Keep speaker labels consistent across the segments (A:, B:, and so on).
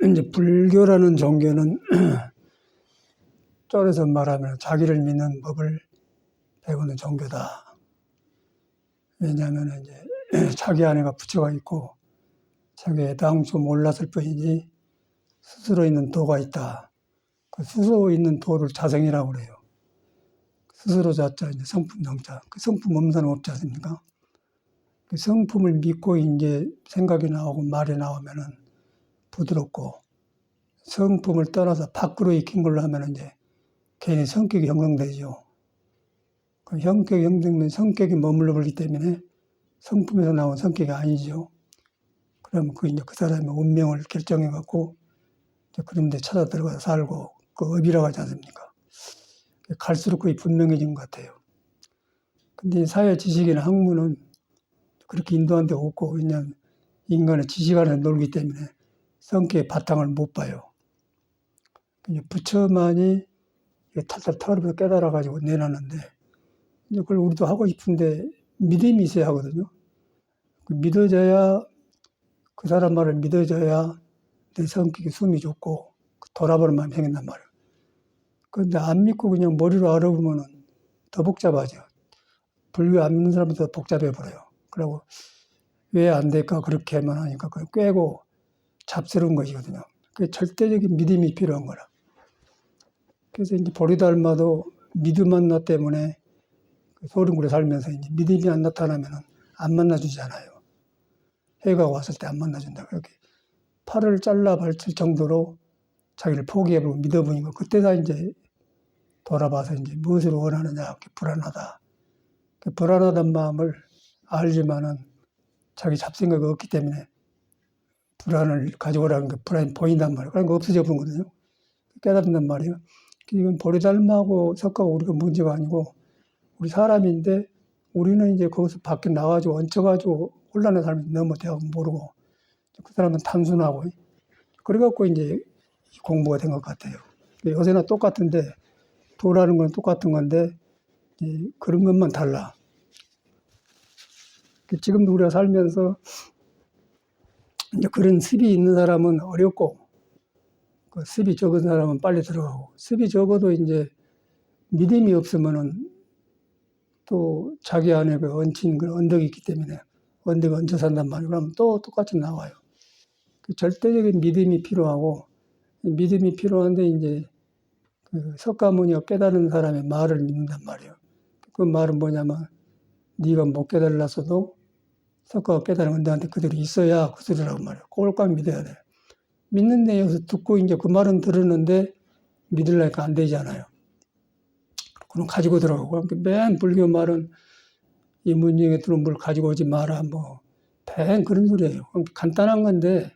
A: 이제 불교라는 종교는 쪼개서 말하면 자기를 믿는 법을 배우는 종교다. 왜냐하면 이제 자기 안에가 부처가 있고 자기 애당초 몰랐을 뿐이지 스스로 있는 도가 있다. 그 스스로 있는 도를 자성이라고 그래요. 스스로 자자 이제 성품 정자. 그 성품 없는 없지 않습니까? 그 성품을 믿고 이제 생각이 나오고 말이 나오면은 부드럽고, 성품을 떠나서 밖으로 익힌 걸로 하면 이제 괜히 성격이 형성되죠. 그 성격이 형성된 성격이 머물러 버리기 때문에 성품에서 나온 성격이 아니죠. 그러면 이제 그 사람의 운명을 결정해 갖고 그런 데 찾아 들어가서 살고, 그 업이라고 하지 않습니까? 갈수록 그게 분명해진 것 같아요. 근데 사회 지식이나 학문은 그렇게 인도한 데 없고, 왜냐하면 인간은 지식 안에 놀기 때문에 성격의 바탕을 못 봐요. 부처만이 탈탈 털어서 깨달아가지고 내놨는데, 이제 그걸 우리도 하고 싶은데 믿음이 있어야 하거든요. 믿어져야, 그 사람 말을 믿어져야 내 성격이 숨이 좋고 돌아보는 마음이 생긴단 말이에요. 그런데 안 믿고 그냥 머리로 알아보면은 더 복잡하죠. 불교 안 믿는 사람은 더 복잡해 버려요. 그리고 왜 안 될까 그렇게 만 하니까 그걸 꿰고 잡스러운 것이거든요. 그게 절대적인 믿음이 필요한 거라. 그래서 이제 보리달마도 믿음 하나 때문에 소림굴에 살면서 이제 믿음이 안 나타나면은 안 만나주잖아요. 해가 왔을 때 안 만나준다. 그렇게 팔을 잘라 발칠 정도로 자기를 포기해버리고 믿어보니까 그때가 이제 돌아봐서 이제 무엇을 원하느냐, 불안하다. 불안하다는 마음을 알지만은 자기 잡생각이 없기 때문에 불안을 가져오라는 게 불안이 보인단 말이에요. 그러니까 없어져 버리거든요. 깨닫는단 말이에요. 이건 보리달마하고 석가하고 우리가 문제가 아니고 우리 사람인데, 우리는 이제 거기서 밖에 나가지고 얹혀가지고 혼란의 삶이 너무 대하고 모르고, 그 사람은 단순하고, 그래갖고 이제 공부가 된 것 같아요. 요새나 똑같은데, 도라는 건 똑같은 건데, 그런 것만 달라. 지금도 우리가 살면서 이제 그런 습이 있는 사람은 어렵고, 그 습이 적은 사람은 빨리 들어가고, 습이 적어도 이제 믿음이 없으면은 또 자기 안에 그 얹힌 그 언덕이 있기 때문에 언덕에 얹혀 산단 말이에요. 그러면 또 똑같이 나와요. 그 절대적인 믿음이 필요하고, 믿음이 필요한데 이제 그 석가모니가 깨달은 사람의 말을 믿는단 말이에요. 그 말은 뭐냐면, 네가 못 깨달았어도 석가가 깨달은 건 너한테 그대로 있어야 그 소리라고 말이에요. 그걸 꼭 믿어야 돼. 믿는데 여기서 듣고 이제 그 말은 들었는데 믿으려니까 안 되잖아요. 그럼 가지고 들어가고, 맨 불교 말은 이 문중에 들어온 물 가지고 오지 마라, 뱅 그런 소리예요. 간단한 건데,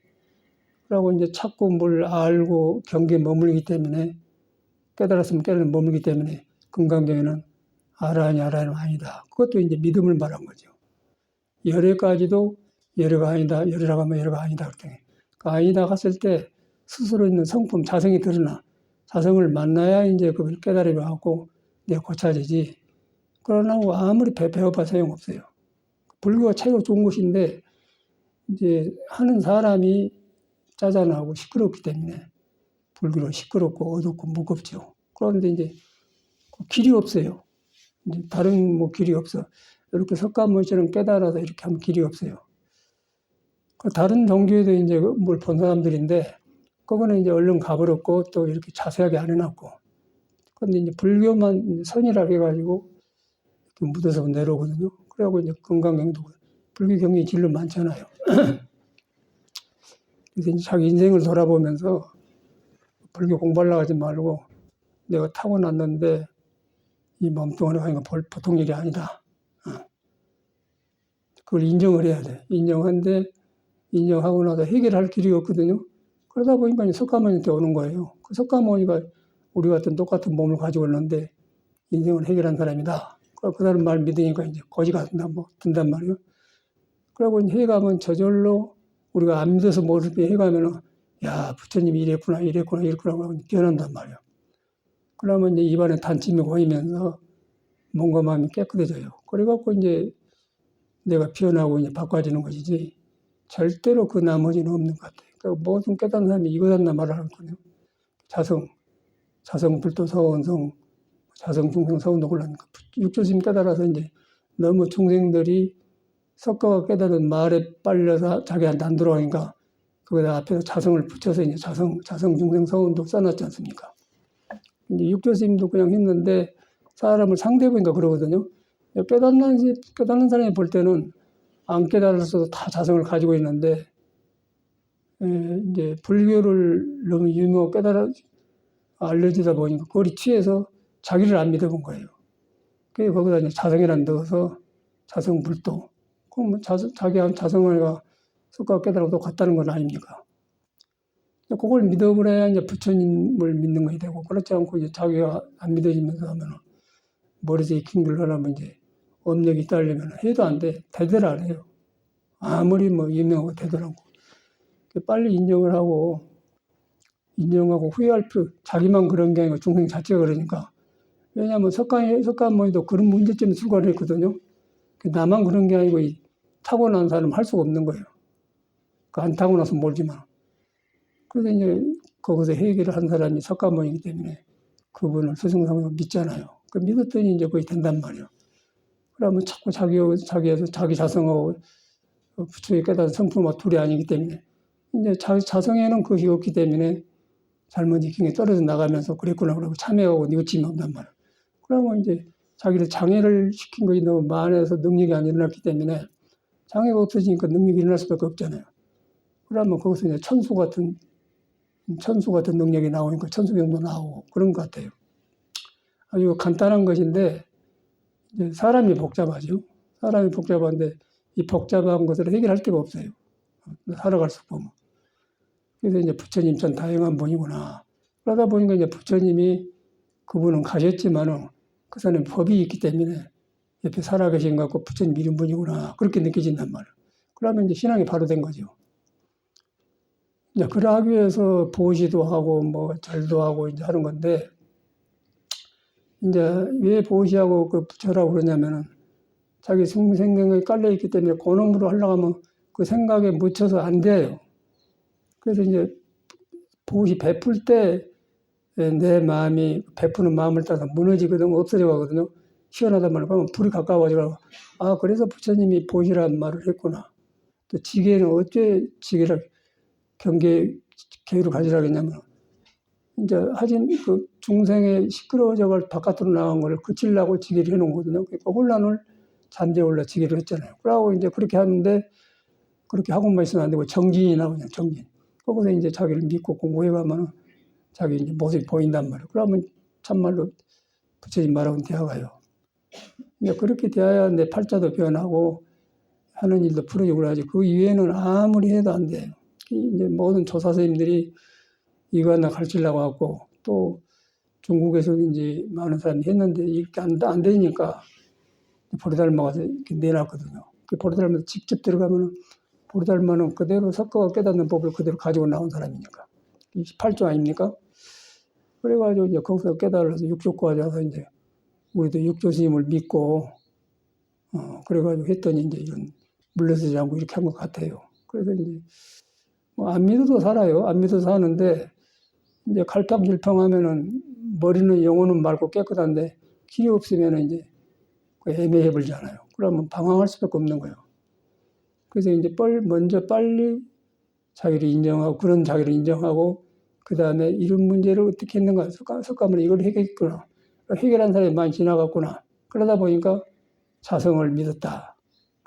A: 그러고 이제 자꾸 뭘 알고 경계에 머물기 때문에, 깨달았으면 깨달으면 머물기 때문에 금강경에는 알아니 아니다. 그것도 이제 믿음을 말한 거죠. 열애까지도 열애가 아니다, 열애라고 하면 열애가 아니다. 그랬더니 그 아니다 갔을 때 스스로 있는 성품, 자성이 드러나, 자성을 만나야 이제 그걸 깨달음이 갖고 내가 고쳐지지. 그러나 아무리 배워봐 소용없어요. 불교가 최고 좋은 것인데, 이제 하는 사람이 짜잔하고 시끄럽기 때문에 불교는 시끄럽고 어둡고 무겁죠. 그런데 이제 길이 없어요. 이제 다른 길이 없어. 이렇게 석가모니처럼 깨달아서 이렇게 하면 길이 없어요. 다른 종교에도 이제 뭘 본 사람들인데, 그거는 이제 얼른 가버렸고 또 이렇게 자세하게 안 해놨고. 그런데 이제 불교만 선이라고 해가지고 묻어서 내려오거든요. 그래갖고 이제 금강경도 불교 경이 진로 많잖아요. 그래서 이제 자기 인생을 돌아보면서 불교 공부하려고 하지 말고, 내가 타고났는데 이 몸뚱아리가 하는 건 보통 일이 아니다. 그걸 인정을 해야 돼. 인정하고 나서 해결할 길이 없거든요. 그러다 보니까 석가모니한테 오는 거예요. 그 석가모니가 우리 같은 똑같은 몸을 가지고 있는데 인생을 해결한 사람이다. 그 사람 말 믿으니까 이제 거지가 든단 말이에요. 그러고 이제 해가면 저절로 우리가 안 믿어서 모를 때 해가면은, 야, 부처님이 이랬구나 하고 변한단 말이에요. 그러면 이제 입안에 단침이 보이면서 몸과 마음이 깨끗해져요. 그래갖고 이제 내가 피어나고 이제 바꿔지는 것이지, 절대로 그 나머지는 없는 것 같아요. 그 모든 깨닫는 사람이 이거단나 말을 하거든요. 자성, 불도, 서원성, 자성, 중성, 서운도 곤란하니까 육조심 깨달아서 이제 너무 중생들이 석가가 깨달은 말에 빨려서 자기한테 안 들어가니까 거기다 앞에서 자성을 붙여서 이제 자성, 중생, 서운도 써놨지 않습니까? 이제 육조심도 그냥 했는데 사람을 상대해 보니까 그러거든요. 깨닫는 사람이 볼 때는 안 깨달았어도 다 자성을 가지고 있는데, 이제 불교를 너무 유명하고 알려지다 보니까 그걸 취해서 자기를 안 믿어본 거예요. 그래서 거기다 이제 자성이란 넣어서 자성불도. 그럼 뭐 자기한 자성을 석가가 깨달아도 같다는 건 아닙니까? 그걸 믿어버려야 이제 부처님을 믿는 것이 되고, 그렇지 않고 이제 자기가 안 믿어지면서 하면은 머리에서 익힌 걸 하려면 이제 업력이 따르려면 해도 안 돼. 대대를 안 해요. 아무리 뭐 유명하고 대단하고. 빨리 인정하고 후회할 필요, 자기만 그런 게 아니고 중생 자체가 그러니까. 왜냐하면 석가모니도 그런 문제점에 출발했거든요. 나만 그런 게 아니고 타고난 사람은 할 수가 없는 거예요. 안 타고나서 모르지만. 그래서 이제 거기서 해결을 한 사람이 석가모니이기 때문에 그분을 스승상으로 믿잖아요. 그 믿었더니 이제 거의 된단 말이에요. 그러면 자꾸 자기에서 자기 자성하고 부처의 깨달은 성품과 둘이 아니기 때문에 이제 자성에는 그것이 없기 때문에 잘못 익힌 게 떨어져 나가면서 그랬구나 그러고 참여하고 뉘우침이 온단 말이에요. 그러면 이제 자기를 장애를 시킨 것이 너무 만해서 능력이 안 일어났기 때문에 장애가 없어지니까 능력이 일어날 수밖에 없잖아요. 그러면 거기서 이제 천수 같은 능력이 나오니까 천수경도 나오고 그런 것 같아요. 아주 간단한 것인데 이제 사람이 복잡하죠. 사람이 복잡한데 이 복잡한 것을 해결할 데가 없어요. 살아갈 수 보면. 그래서 이제 부처님 참 다양한 분이구나. 그러다 보니까 이제 부처님이 그분은 가셨지만은 그 사람은 법이 있기 때문에 옆에 살아계신 것 같고 부처님 이런 분이구나. 그렇게 느껴진단 말이에요. 그러면 이제 신앙이 바로 된 거죠. 이제 그러하기 위해서 보시도 하고 뭐 절도 하고 이제 하는 건데 이제 왜 보시하고 그 절하고 그러냐면은 자기 생각이 깔려 있기 때문에 그놈으로 하려고 하면 그 생각에 묻혀서 안 돼요. 그래서 이제 보시 베풀 때 내 마음이 베푸는 마음을 따라서 무너지거든, 없어져 가거든요. 시원하단 말이에요. 그러면 불이 가까워지고, 아, 그래서 부처님이 보시란 말을 했구나. 또 지게는 어째 지게를 계율을 가지라고 했냐면, 이제 하진 그 중생의 시끄러워져가 바깥으로 나간 걸 그치려고 지게를 해놓은 거거든요. 그러니까 혼란을 잠재울라 지게를 했잖아요. 그러고 이제 그렇게 하는데, 그렇게 하고만 있으면 안 되고 정진이 나오냐, 정진. 거기서 이제 자기를 믿고 공부해가면은 자기 이제 모습이 보인단 말이에요. 그러면 참말로 부처님 말하고는 대화가요. 이제 그렇게 대화해야 내 팔자도 변하고 하는 일도 풀어지고 그러지. 그 이외에는 아무리 해도 안 돼요. 이제 모든 조사 선생님들이 이거 하나 가르치려고 하고 또 중국에서 이제 많은 사람이 했는데 이렇게 안 되니까 보리달마가 이렇게 내놨거든요. 그 보리달마 직접 들어가면은 보리달마는 그대로 석가가 깨닫는 법을 그대로 가지고 나온 사람이니까. 28조 아닙니까? 그래가지고 이제 거기서 깨달아서 육조까지 와서 이제 우리도 육조스님을 믿고, 그래가지고 했더니 이제 이런 물러서지 않고 이렇게 한 것 같아요. 그래서 이제 뭐 안 믿어도 살아요. 안 믿어도 사는데 이제 갈팡질팡하면은 머리는 영혼은 맑고 깨끗한데 길이 없으면은 이제 애매해 버리잖아요. 그러면 방황할 수밖에 없는 거예요. 그래서 이제 먼저 빨리 자기를 인정하고 그런 자기를 인정하고 그 다음에 이런 문제를 어떻게 했는가 석가모니 이걸 해결했구나. 해결한 사람이 많이 지나갔구나. 그러다 보니까 자성을 믿었다.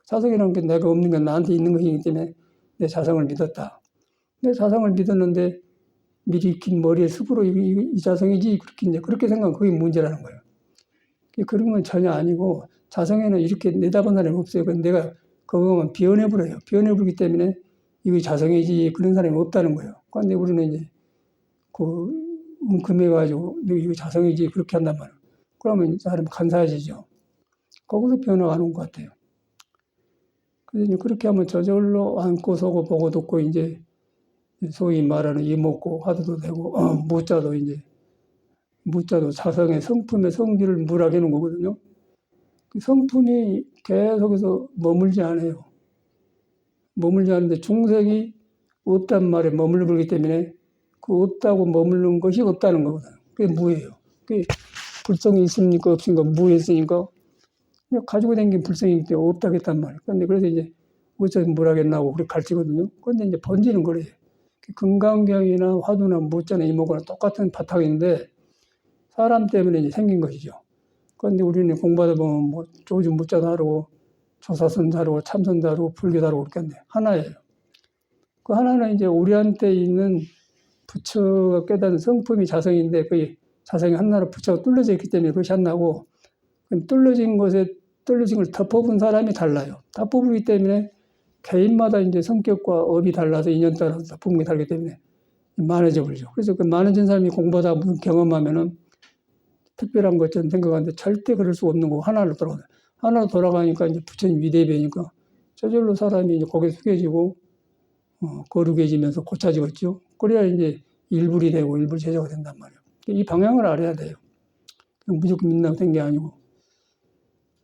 A: 자성이라는 게 내가 없는 게 나한테 있는 것이기 때문에 내 자성을 믿었다. 내 자성을 믿었는데 미리 익힌 머리에 습으로 이 자성이지 그렇게 생각하면 그게 문제라는 거예요. 그런 건 전혀 아니고 자성에는 이렇게 내다본 사람이 없어요. 내가 그거만 비워내버려요. 비워내버리기 때문에 이거 자성이지 그런 사람이 없다는 거예요. 그런데 우리는 이제 금해가지고 너 이거 자성이지 그렇게 한단 말이에요. 그러면 사람 간사해지죠. 거기서 변화가 안 온 것 같아요. 그래서 그렇게 하면 저절로 안고 서고 보고 듣고 이제 소위 말하는 이목고 화두도 되고 무자도 자성의 성품의 성질을 물하게 하는 거거든요. 그 성품이 계속해서 머물지 않아요. 머물지 않는데 중생이 없단 말에 머물르기 때문에 그 없다고 머무르는 것이 없다는 거거든. 그게 무예요. 그게 불성이 있습니까? 없으니까 무했으니까 그냥 가지고 다니는 불성이기 때문에 없다겠단 말이에요. 그런데 그래서 이제 어쩌면 뭘 하겠나고 그렇게 가르치거든요. 그런데 이제 번지는 거래요. 금강경이나 화두나 무자나 이목구나 똑같은 바탕인데 사람 때문에 이제 생긴 것이죠. 그런데 우리는 공부하다 보면 뭐 조주 무자 다르고 조사선 다르고 참선 다르고 불교 다르고 그렇겠네. 하나예요. 그 하나는 이제 우리한테 있는 부처가 깨닫는 성품이 자성인데 그 자성이 하나로 부처가 뚫려져 있기 때문에 그것이 하나고 뚫려진 걸 덮어본 사람이 달라요. 덮어보기 때문에 개인마다 이제 성격과 업이 달라서 인연 따라서 덮은 게 다르기 때문에 많아져 버리죠. 그래서 그 많아진 사람이 공부하다 무슨 경험하면은 특별한 것처럼 생각하는데 절대 그럴 수 없는 거고 하나로 돌아가니까 이제 부처님 위대배니까 저절로 사람이 이제 고개 숙여지고 거룩해지면서 고차지겠죠. 그래야 이제 일불이 되고 일불 제자가 된단 말이에요. 이 방향을 알아야 돼요. 무조건 민다고 된 게 아니고.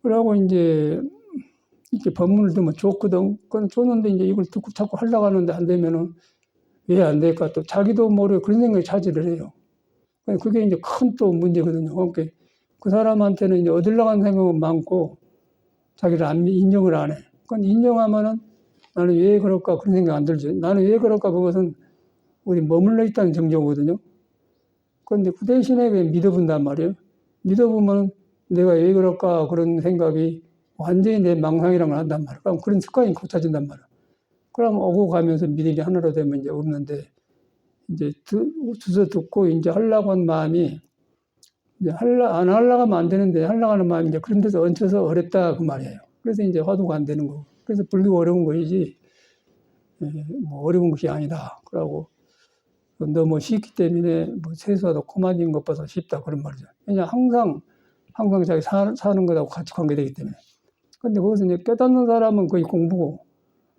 A: 그러고 이제 이렇게 법문을 들으면 좋거든. 그건 좋는데 이제 이걸 듣고 자꾸 하려고 하는데 안 되면은 왜 안 될까? 또 자기도 모르게 그런 생각이 차지를 해요. 그게 이제 큰 또 문제거든요. 그러니까 그 사람한테는 이제 얻으려고 하는 생각은 많고 자기를 인정을 안 해. 그건 인정하면은 나는 왜 그럴까 그런 생각 안 들죠. 나는 왜 그럴까 그것은 우리 머물러 있다는 정정거든요. 그런데 그 대신에 왜 믿어본단 말이에요. 믿어보면 내가 왜 그럴까 그런 생각이 완전히 내 망상이란 걸 한단 말이에요. 그럼 그런 습관이 고쳐진단 말이에요. 그럼 오고 가면서 믿음이 하나로 되면 이제 없는데 이제 주워 듣고 이제 하려고 한 마음이 이제 안 하려고 하면 안 되는데 하려고 하는 마음이 이제 그런 데서 얹혀서 어렵다 그 말이에요. 그래서 이제 화두가 안 되는 거고. 그래서 불교가 어려운 것이지 뭐 어려운 것이 아니다. 그러고 너무 쉽기 때문에 뭐 세수하다 코 만진 것보다 쉽다 그런 말이죠. 왜냐 항상 자기 사는 것하고 같이 관계되기 때문에. 근데 거기서 이제 깨닫는 사람은 거의 공부고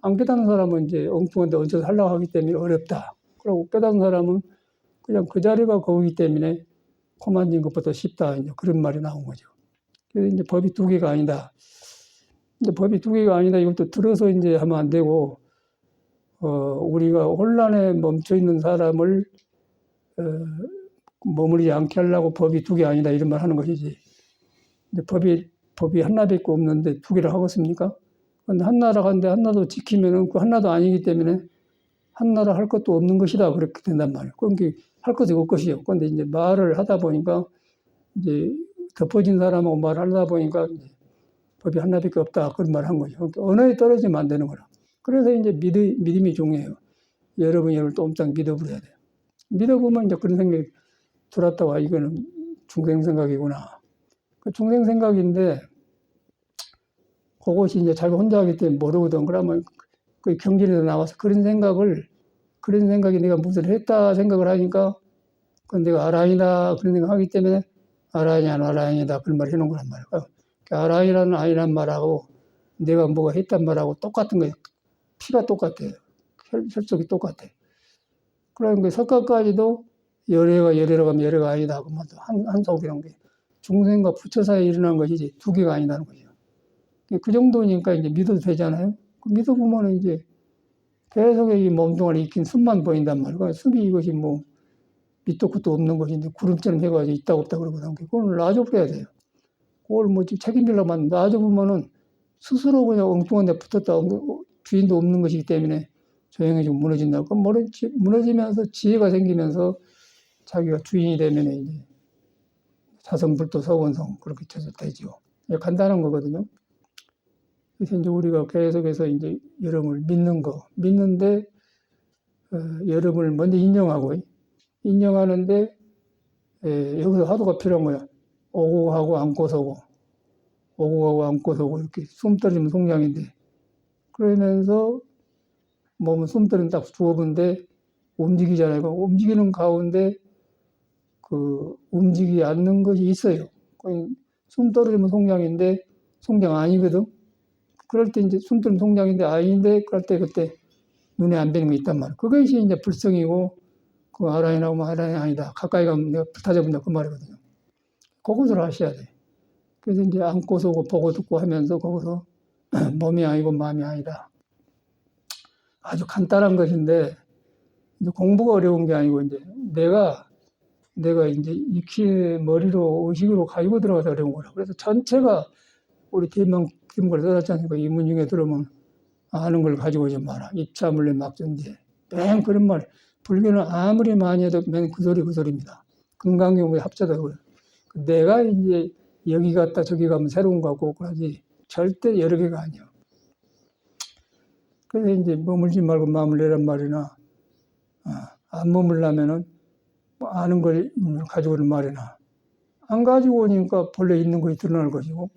A: 안 깨닫는 사람은 이제 엉뚱한 데 얹혀서 하려고 하기 때문에 어렵다. 그리고 깨닫는 사람은 그냥 그 자리가 거기 때문에 코 만진 것보다 쉽다. 이제 그런 말이 나온 거죠. 그래서 이제 법이 두 개가 아니다. 이제 법이 두 개가 아니다. 이것도 들어서 이제 하면 안 되고, 우리가 혼란에 멈춰 있는 사람을, 머무르지 않게 하려고 법이 두 개 아니다. 이런 말 하는 것이지. 이제 법이 하나밖에 없는데 두 개를 하겠습니까? 근데 하나라고 하는데 하나도 지키면은 그 하나도 아니기 때문에 하나라 할 것도 없는 것이다. 그렇게 된단 말이에요. 그러니까 할 것이 없을 것이요. 그런데 이제 말을 하다 보니까 이제 덮어진 사람하고 말을 하다 보니까 이제 법이 하나밖에 없다. 그런 말을 한 거죠. 그러니까 언어에 떨어지면 안 되는 거라. 그래서 이제 믿음이 중요해요. 여러분이 이걸 꼼짝 믿어버려야 돼요. 믿어보면 이제 그런 생각이 들었다고 이거는 중생 생각이구나. 그 중생 생각인데 그것이 이제 자기 혼자 하기 때문에 모르거든. 그러면 그 경전에서 나와서 그런 생각이 내가 무엇을 했다 생각을 하니까 그건 내가 아라이다 그런 생각 하기 때문에 아라이다 그런 말 해놓은 거란 말이야. 그러니까 아라이라는 아니란 말하고 내가 뭐가 했단 말하고 똑같은 거예요. 피가 똑같아요. 혈속이 똑같아. 그러니까 석가까지도 열애가 가면 열애가 아니다. 그러면 한 속이란 게 중생과 부처 사이에 일어난 것이지 두 개가 아니다는 거죠. 그 정도니까 이제 믿어도 되잖아요. 믿어보면 이제 계속 이 몸뚱아리 익힌 숨만 보인단 말이에요. 그러니까 숨이 이것이 뭐 밑도 끝도 없는 것인데 구름처럼 해가지고 있다 없다 그러거든요. 그걸 놔줘버려야 돼요. 그걸 뭐 책임지려면 놔줘보면은 스스로 그냥 엉뚱한 데 붙었다 주인도 없는 것이기 때문에 조용해지고 무너진다. 그럼 무너지면서 지혜가 생기면서 자기가 주인이 되면 이제 사성불도 서원성 그렇게 되죠. 간단한 거거든요. 그래서 이제 우리가 계속해서 이제 여러분을 믿는데 여러분을 먼저 인정하는데 여기서 화두가 필요한 거야. 오고 가고 안고 서고 이렇게 숨 떨어지면 송량인데 그러면서 몸은 숨 떨어지면 딱 주어본데 움직이잖아요. 움직이는 가운데 그 움직이지 않는 것이 있어요. 숨 떨어지면 송량인데 송량 아니거든. 그럴 때 이제 숨 떨어지면 송량인데 아닌데 그럴 때 그때 눈에 안 뵈는 게 있단 말이야. 그것이 이제 불성이고 그 아라이 나오면 아라이 아니다. 가까이 가면 내가 불타져본다 그 말이거든요. 그것을 하셔야 돼. 그래서 이제 안고 서고 보고 듣고 하면서 거기서 몸이 아니고 마음이 아니다. 아주 간단한 것인데 이제 공부가 어려운 게 아니고 이제 내가 이제 익히 머리로 의식으로 가지고 들어가서 어려운 거라. 그래서 전체가 우리 대망 같은 걸 써놨지 않습니까? 이문 중에 들으면 아는 걸 가지고 오지 마라. 입차물리 막전제. 맨 그런 말. 불교는 아무리 많이 해도 맨 그 소리입니다. 금강경부에 합쳐도 그래요. 내가 이제 여기 갔다 저기 가면 새로운 거 갖고 그러지 절대 여러 개가 아니야. 그래서 이제 머물지 말고 마음을 내란 말이나 안 머물려면은 뭐 아는 걸 가지고 오는 말이나 안 가지고 오니까 본래 있는 것이 드러날 것이고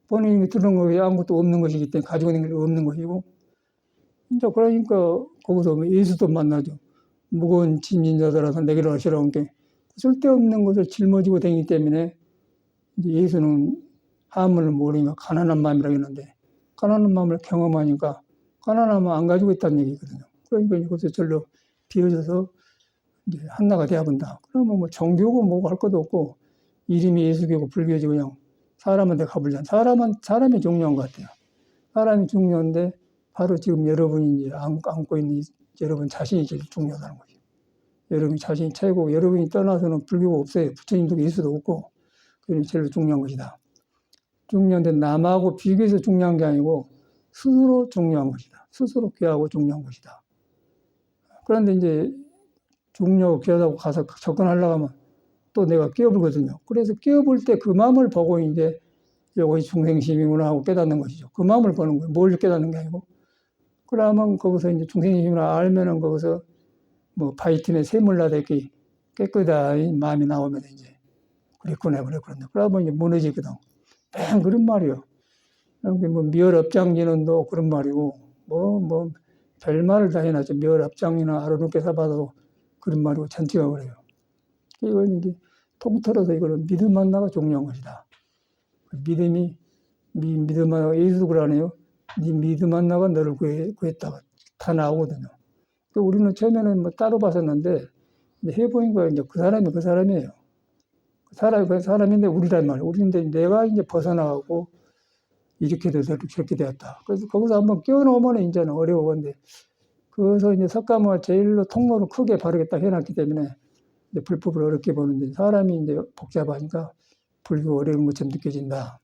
A: 본인이 드러난 것이 아무것도 없는 것이기 때문에 가지고 있는 게 없는 것이고 이제 그러니까 거기서 뭐 예수도 만나죠. 무거운 짐진자들아서 내게로 하시라고 하니까 쓸데없는 것을 짊어지고 다니기 때문에 이제 예수는 하물을 모르니까 가난한 마음이라고 했는데 가난한 마음을 경험하니까 가난하면 안 가지고 있다는 얘기거든요. 그러니까 이것을 절로 비워져서 이제 한나가 돼야 본다. 그러면 뭐 종교고 뭐고 할 것도 없고 이름이 예수교고 불교지 그냥 사람한테 가불자. 사람이 중요한 것 같아요. 사람이 중요한데 바로 지금 여러분이 이제 안고 있는 여러분 자신이 제일 중요하다는 거죠. 여러분 자신이 최고, 여러분이 떠나서는 불교가 없어요. 부처님도 예수도 없고 그게 제일 중요한 것이다. 중요한데 남하고 비교해서 중요한 게 아니고 스스로 중요한 것이다. 스스로 귀하고 중요한 것이다. 그런데 이제 중요하고 귀하다고 가서 접근하려고 하면 또 내가 끼어불거든요. 그래서 끼어볼 때 그 마음을 보고 이제 이것이 중생심이구나 하고 깨닫는 것이죠. 그 마음을 보는 거예요. 뭘 깨닫는 게 아니고. 그러면 거기서 이제 중생심을 알면은 거기서 뭐 바이틴의 샘물나되기 깨끗한 마음이 나오면 이제 그랬구나. 그러면 이제 무너지거든. 맨 그런 말이요. 뭐 미열업장지는도 그런 말이고 별말을 다 해놨죠. 미열업장이나 아르누께서 받아도 그런 말이고 전체가 그래요. 이건 이제 통틀어서 이거는 믿음 만나가 중요한 것이다. 믿음 만나가 예수 그러네요. 네 믿음 만나가 너를 구했다가 다 나오거든요. 우리는 처음에는 뭐 따로 봤었는데 해보니까 이제 그 사람이에요. 그 사람인데 우리란 말이에요. 우리인데 내가 이제 벗어나가고 이렇게 돼서 저렇게 되었다. 그래서 거기서 한번 끼워놓으면 이제는 어려워. 근데 그래서 이제 석가모가 제일로 통로를 크게 바르겠다 해놨기 때문에 이제 불법을 어렵게 보는데 사람이 이제 복잡하니까 불교 어려운 것처럼 느껴진다.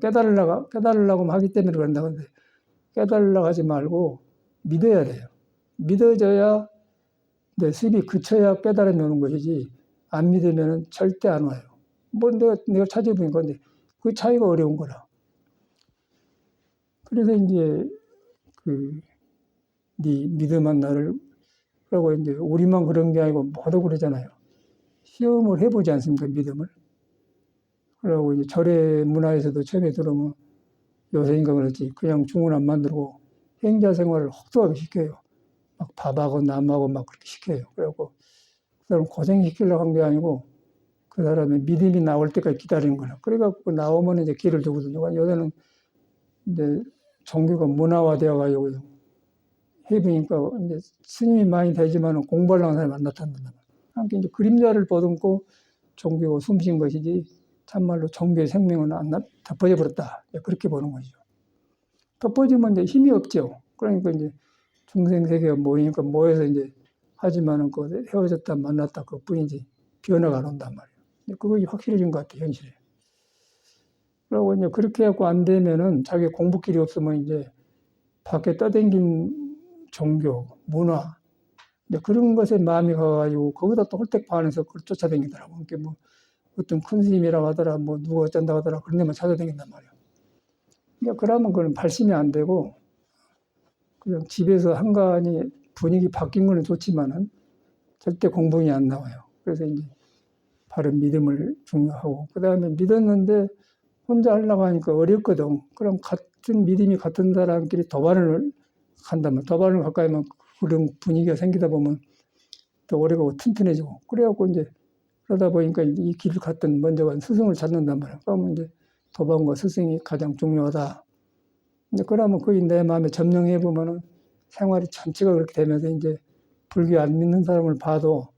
A: 깨달으려고 하기 때문에 그런다. 근데 깨달으려고 하지 말고 믿어야 돼요. 믿어져야 내 습이 그쳐야 깨달음이 오는 것이지 안 믿으면 절대 안 와요. 뭐 내가 찾아보니까 근데 그 차이가 어려운 거라. 그래서 이제 네 믿음한 나를 그러고 이제 우리만 그런 게 아니고 모두 그러잖아요. 시험을 해보지 않습니까 믿음을? 그러고 이제 절의 문화에서도 처음에 들어오면 요새인가 그렇지 그냥 중은 안 만들고 행자 생활을 혹독하게 시켜요. 막 밥하고 남하고 막 그렇게 시켜요. 그래갖고 그 사람 고생시키려고 한 게 아니고 그 사람의 믿음이 나올 때까지 기다리는 거라. 그래갖고 나오면 이제 길을 주거든요. 요새는 이제 종교가 문화화되어가지고 해보니까 이제 스님이 많이 되지만 공부하려는 사람이 안 나타난다. 그러니까 이제 그림자를 보듬고 종교가 숨쉰 것이지 참말로 종교의 생명은 덮어져 버렸다. 그렇게 보는 거죠. 덮어지면 이제 힘이 없죠. 그러니까 이제 중생세계가 모이니까 모여서 이제 하지만은 그 헤어졌다 만났다 그 뿐이지 변화가 안 온단 말이에요. 그거 확실해진 것 같아요, 현실에. 그러고 이제 그렇게 해갖고 안 되면은 자기 공부길이 없으면 이제 밖에 떠댕긴 종교, 문화, 이제 그런 것에 마음이 가가지고 거기다 또 홀딱 반해서 그걸 쫓아다니더라고. 그러니까 뭐 어떤 큰 스님이라고 하더라, 뭐 누가 어쩐다고 하더라, 그런 데만 찾아다닌단 말이야. 그러니까 그러면 그건 발심이 안 되고 그냥 집에서 한간히 분위기 바뀐 거는 좋지만은 절대 공부이 안 나와요. 그래서 이제 바른 믿음을 중요하고 그 다음에 믿었는데 혼자 하려고 하니까 어렵거든. 그럼 같은 믿음이 같은 사람끼리 도반을 한다면 도반을 가까이 하면 그런 분위기가 생기다 보면 더 오래 가고 튼튼해지고 그래갖고 이제 그러다 보니까 이 길을 갔던 먼저 간 스승을 찾는단 말이야. 그러면 이제 도반과 스승이 가장 중요하다. 근데 그러면 거의 내 마음에 점령해 보면은 생활이 전체가 그렇게 되면서 이제 불교 안 믿는 사람을 봐도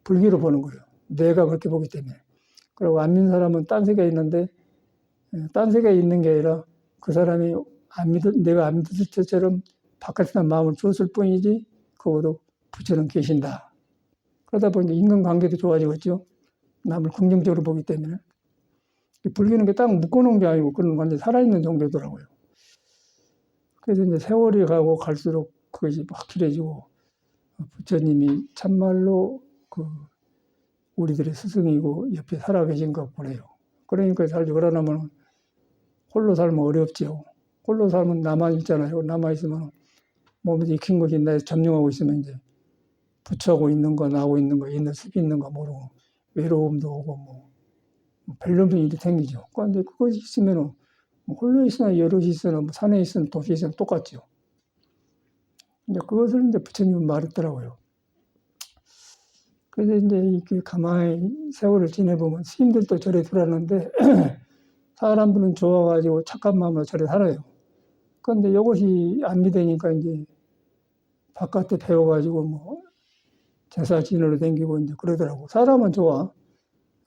A: 불교로 보는 거예요. 내가 그렇게 보기 때문에. 그리고 안 믿는 사람은 딴 세계에 있는데 딴 세계에 있는 게 아니라 그 사람이 내가 안 믿을 때처럼 바깥에다 마음을 줬을 뿐이지 그것도 부처는 계신다. 그러다 보니까 인간관계도 좋아지겠죠. 남을 긍정적으로 보기 때문에. 불교는 게 딱 묶어놓은 게 아니고 그건 완전히 살아있는 종교더라고요. 그래서 이제 세월이 가고 갈수록 그것이 확실해지고 부처님이 참말로 우리들의 스승이고 옆에 살아계신 것 보네요. 그러니까 살지 그러나면 홀로 살면 어렵죠. 홀로 살면 나만 있잖아요. 남아있으면 몸에서 익힌 것이 나 점령하고 있으면 이제 부처하고 있는 거, 나하고 있는 거, 있는 습이 있는 거 모르고 외로움도 오고 뭐 별놈의 일이 생기죠. 그런데 그것이 있으면 홀로 있으나 여럿이 있으나 뭐 산에 있으나 도시에 있으나 똑같죠. 이제 그것을 이제 부처님은 말했더라고요. 그래서 이제 이렇게 가만히 세월을 지내보면 스님들도 절에 들어왔는데 사람들은 좋아가지고 착한 마음으로 절에 살아요. 그런데 이것이 안 믿으니까 이제 바깥에 배워가지고 뭐 제사 지내러 다니고 이제 그러더라고. 사람은 좋아.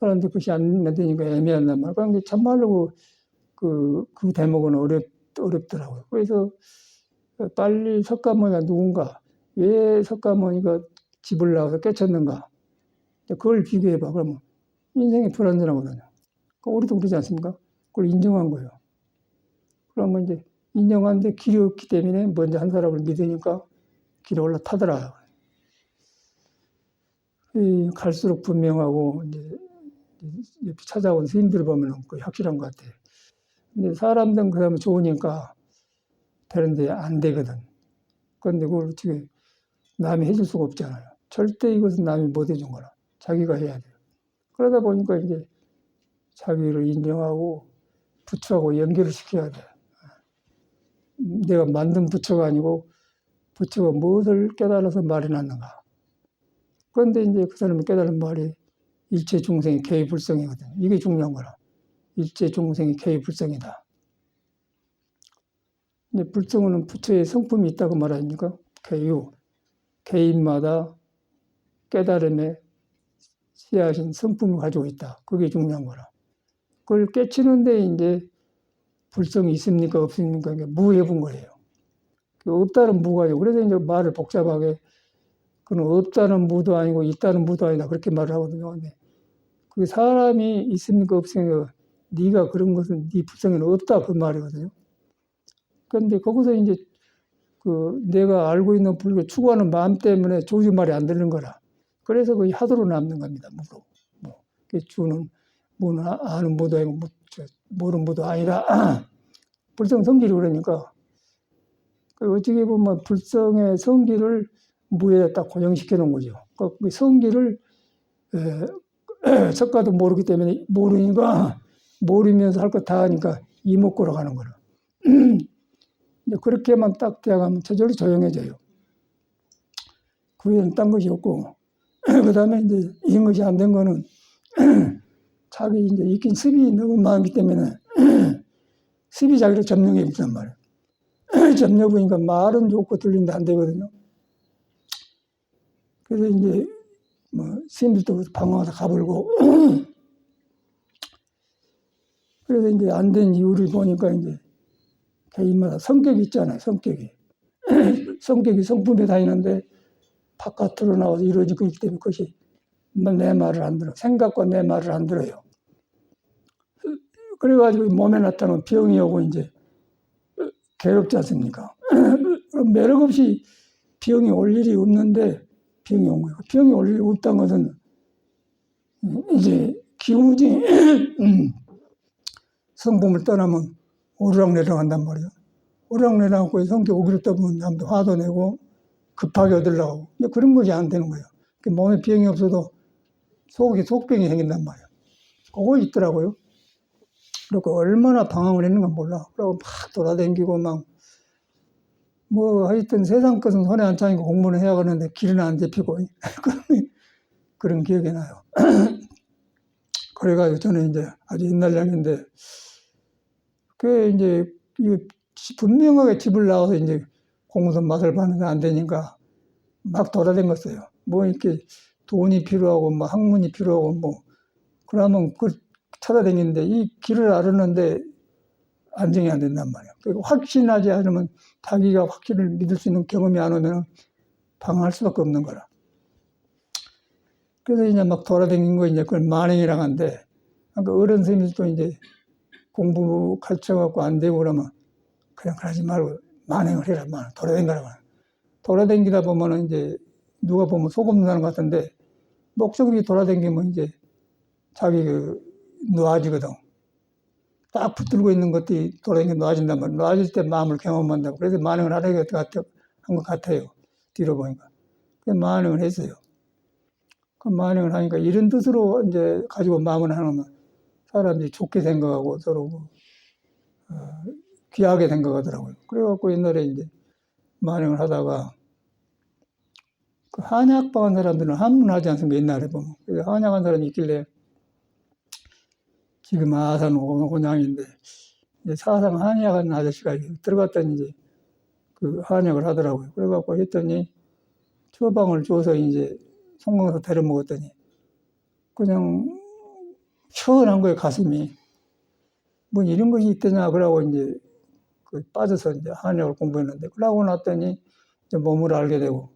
A: 그런데 그것이 안 믿으니까 애매한단 말이야. 그런데 참말로 그 대목은 어렵더라고요. 그래서 빨리 석가모니가 누군가, 왜 석가모니가 집을 나와서 깨쳤는가. 그걸 비교해봐. 그러면 인생이 불완전하거든요. 우리도 그러지 않습니까? 그걸 인정한 거예요. 그러면 이제 인정하는데 길이 없기 때문에 먼저 한 사람을 믿으니까 길에 올라타더라. 갈수록 분명하고 이제 옆에 찾아온 스님들 보면 거의 확실한 것 같아요. 근데 사람들은 그 사람은 좋으니까 되는데 안 되거든. 그런데 그걸 어떻게 남이 해줄 수가 없잖아요. 절대 이것은 남이 못 해준 거라. 자기가 해야 돼요. 그러다 보니까 이제 자기를 인정하고 부처하고 연결을 시켜야 돼. 내가 만든 부처가 아니고 부처가 무엇을 깨달아서 말이 났는가. 그런데 이제 그 사람이 깨달은 말이 일체 중생이 개의불성이거든. 이게 중요한 거라. 일체 중생이 개의불성이다. 근데 불성은 부처의 성품이 있다고 말하니까 개유, 개인마다 깨달음에 씨앗인 성품을 가지고 있다. 그게 중요한 거라. 그걸 깨치는데 이제 불성이 있습니까? 없습니까? 이게 무해본 거예요. 없다는 무가 아니고, 그래서 이제 말을 복잡하게, 그는 없다는 무도 아니고 있다는 무도 아니다. 그렇게 말을 하거든요. 근데 그 사람이 있습니까? 없습니까? 네가 그런 것은 네 불성에는 없다. 그 말이거든요. 그런데 거기서 이제 내가 알고 있는 불교 추구하는 마음 때문에 조지 말이 안 되는 거라. 그래서 그 하도로 남는 겁니다. 무로. 주는 무는 아는 무도 아니고 모르는 무도 아니라 불성 성질이 그러니까 어떻게 보면 불성의 성질을 무에다 딱 고정시켜 놓은 거죠. 그 성질을 석가도 모르기 때문에 모르니까 모르면서 할 거 다 하니까 이목구로 가는 거라. 그렇게만 딱 대하면 저절로 조용해져요. 그 외에는 딴 것이 없고, 그 다음에 이제 이런 것이 안 된 거는 자기 이제 익힌 습이 너무 많기 때문에 습이 자기를 점령해 버린단 말이에요. 점령해 보니까 말은 좋고 들리는데 안 되거든요. 그래서 이제 스님들도 방황하다 가불고 그래서 이제 안 된 이유를 보니까 이제 개인마다 성격이 있잖아요. 성격이 성품에 다니는데 바깥으로 나와서 이루어지고 있기 때문에 그것이 내 말을 안 들어. 생각과 내 말을 안 들어요. 그래가지고 몸에 나타나는 병이 오고 이제 괴롭지 않습니까? 매력 없이 병이 올 일이 없는데 병이 온 거예요. 병이 올 일이 없다는 것은 이제 기우지 성품을 떠나면 오르락내락 한단 말이에요. 오르락내락하고 성격 오그렸다 보면 남도 화도 내고 급하게 얻으려고. 그런 것이 안 되는 거예요. 몸에 병이 없어도 속병이 생긴단 말이에요. 그거 있더라고요. 그리고 얼마나 방황을 했는가 몰라. 그러고 막 돌아다니고 하여튼 세상 것은 손에 안 차니까 공부는 해야 하는데 길은 안 잡히고 그런 기억이 나요. 그래가지고 저는 이제 아주 옛날 얘기인데 이제 분명하게 집을 나와서 이제 공부도 맛을 봤는데 안 되니까 막 돌아다녔어요. 이렇게 돈이 필요하고 학문이 필요하고 그러면 찾아다니는데 이 길을 알았는데 안정이 안 된단 말이에요. 그리고 확신하지 않으면 자기가 확신을 믿을 수 있는 경험이 안 오면 방황할 수밖에 없는 거라. 그래서 이제 막 돌아다니는 거 이제 그걸 만행이라고 하는데, 그러니까 어른 스님들도 이제 공부 가르쳐갖고 안 되고 그러면 그냥 그러지 말고 만행을 해라, 돌아다니라고. 돌아다니다 보면은 이제 누가 보면 속없는 사람 같은데 목적이 돌아다니면 이제 자기 놓아지거든. 딱 붙들고 있는 것들이 돌아다니면 놓아진단 말이야. 놓아질 때 마음을 경험한다고. 그래서 만행을 하는 것 같아요. 뒤로 보니까. 그래서 만행을 했어요. 그 만행을 하니까 이런 뜻으로 이제 가지고 마음을 하면 사람들이 좋게 생각하고 서로 귀하게 생각하더라고요. 그래갖고 옛날에 이제 만행을 하다가 그 한약방한 사람들은 한문하지 않습니까? 옛날에 보면. 그래서 한약한 사람이 있길래 지금 아산 원양인데 이제 사상 한약한 아저씨가 들어갔더니 이제 그 한약을 하더라고요. 그래갖고 했더니 처방을 줘서 이제 송강서 데려 먹었더니 그냥 시원한 거예요, 가슴이. 뭐 이런 것이 있더냐, 그러고 이제 빠져서 이제 한약을 공부했는데, 그러고 났더니 이제 몸을 알게 되고,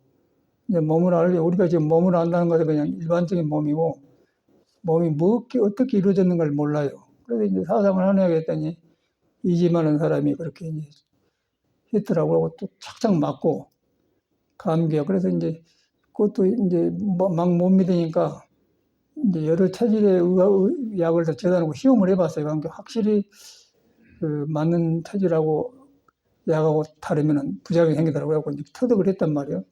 A: 이제 몸을 알게, 우리가 지금 몸을 안다는 것은 그냥 일반적인 몸이고, 몸이 어떻게 이루어졌는가를 몰라요. 그래서 이제 사상을 한약을 했더니, 이지만한 사람이 그렇게 이제 했더라고요. 또 착착 맞고, 감기야. 그래서 이제 그것도 이제 막 못 믿으니까, 이제 여러 체질의 약을 다 재단하고 시험을 해봤어요. 그러니까 확실히 그 맞는 체질하고 약하고 다르면 부작용이 생기더라고요. 그래서 이제 터득을 했단 말이에요.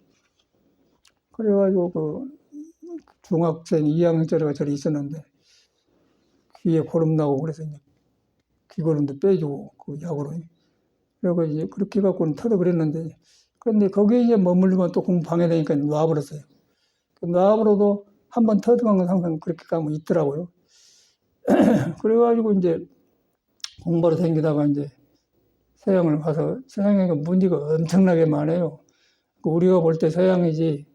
A: 그래가지고 그 중학생 2학년짜리가 저리 있었는데 귀에 고름 나고 그래서 이제 귀고름도 빼주고 그 약으로. 그리고 이제 그렇게 갖고는 터득을 했는데, 그런데 거기에 이제 머물르면 또 공부 방해되니까 놔버렸어요. 놔버려도 한번 터득한 건 항상 그렇게 가면 있더라고요. 그래가지고 이제 공부로 생기다가 이제 서양을 가서 서양에 문제가 엄청나게 많아요. 우리가 볼 때 서양이지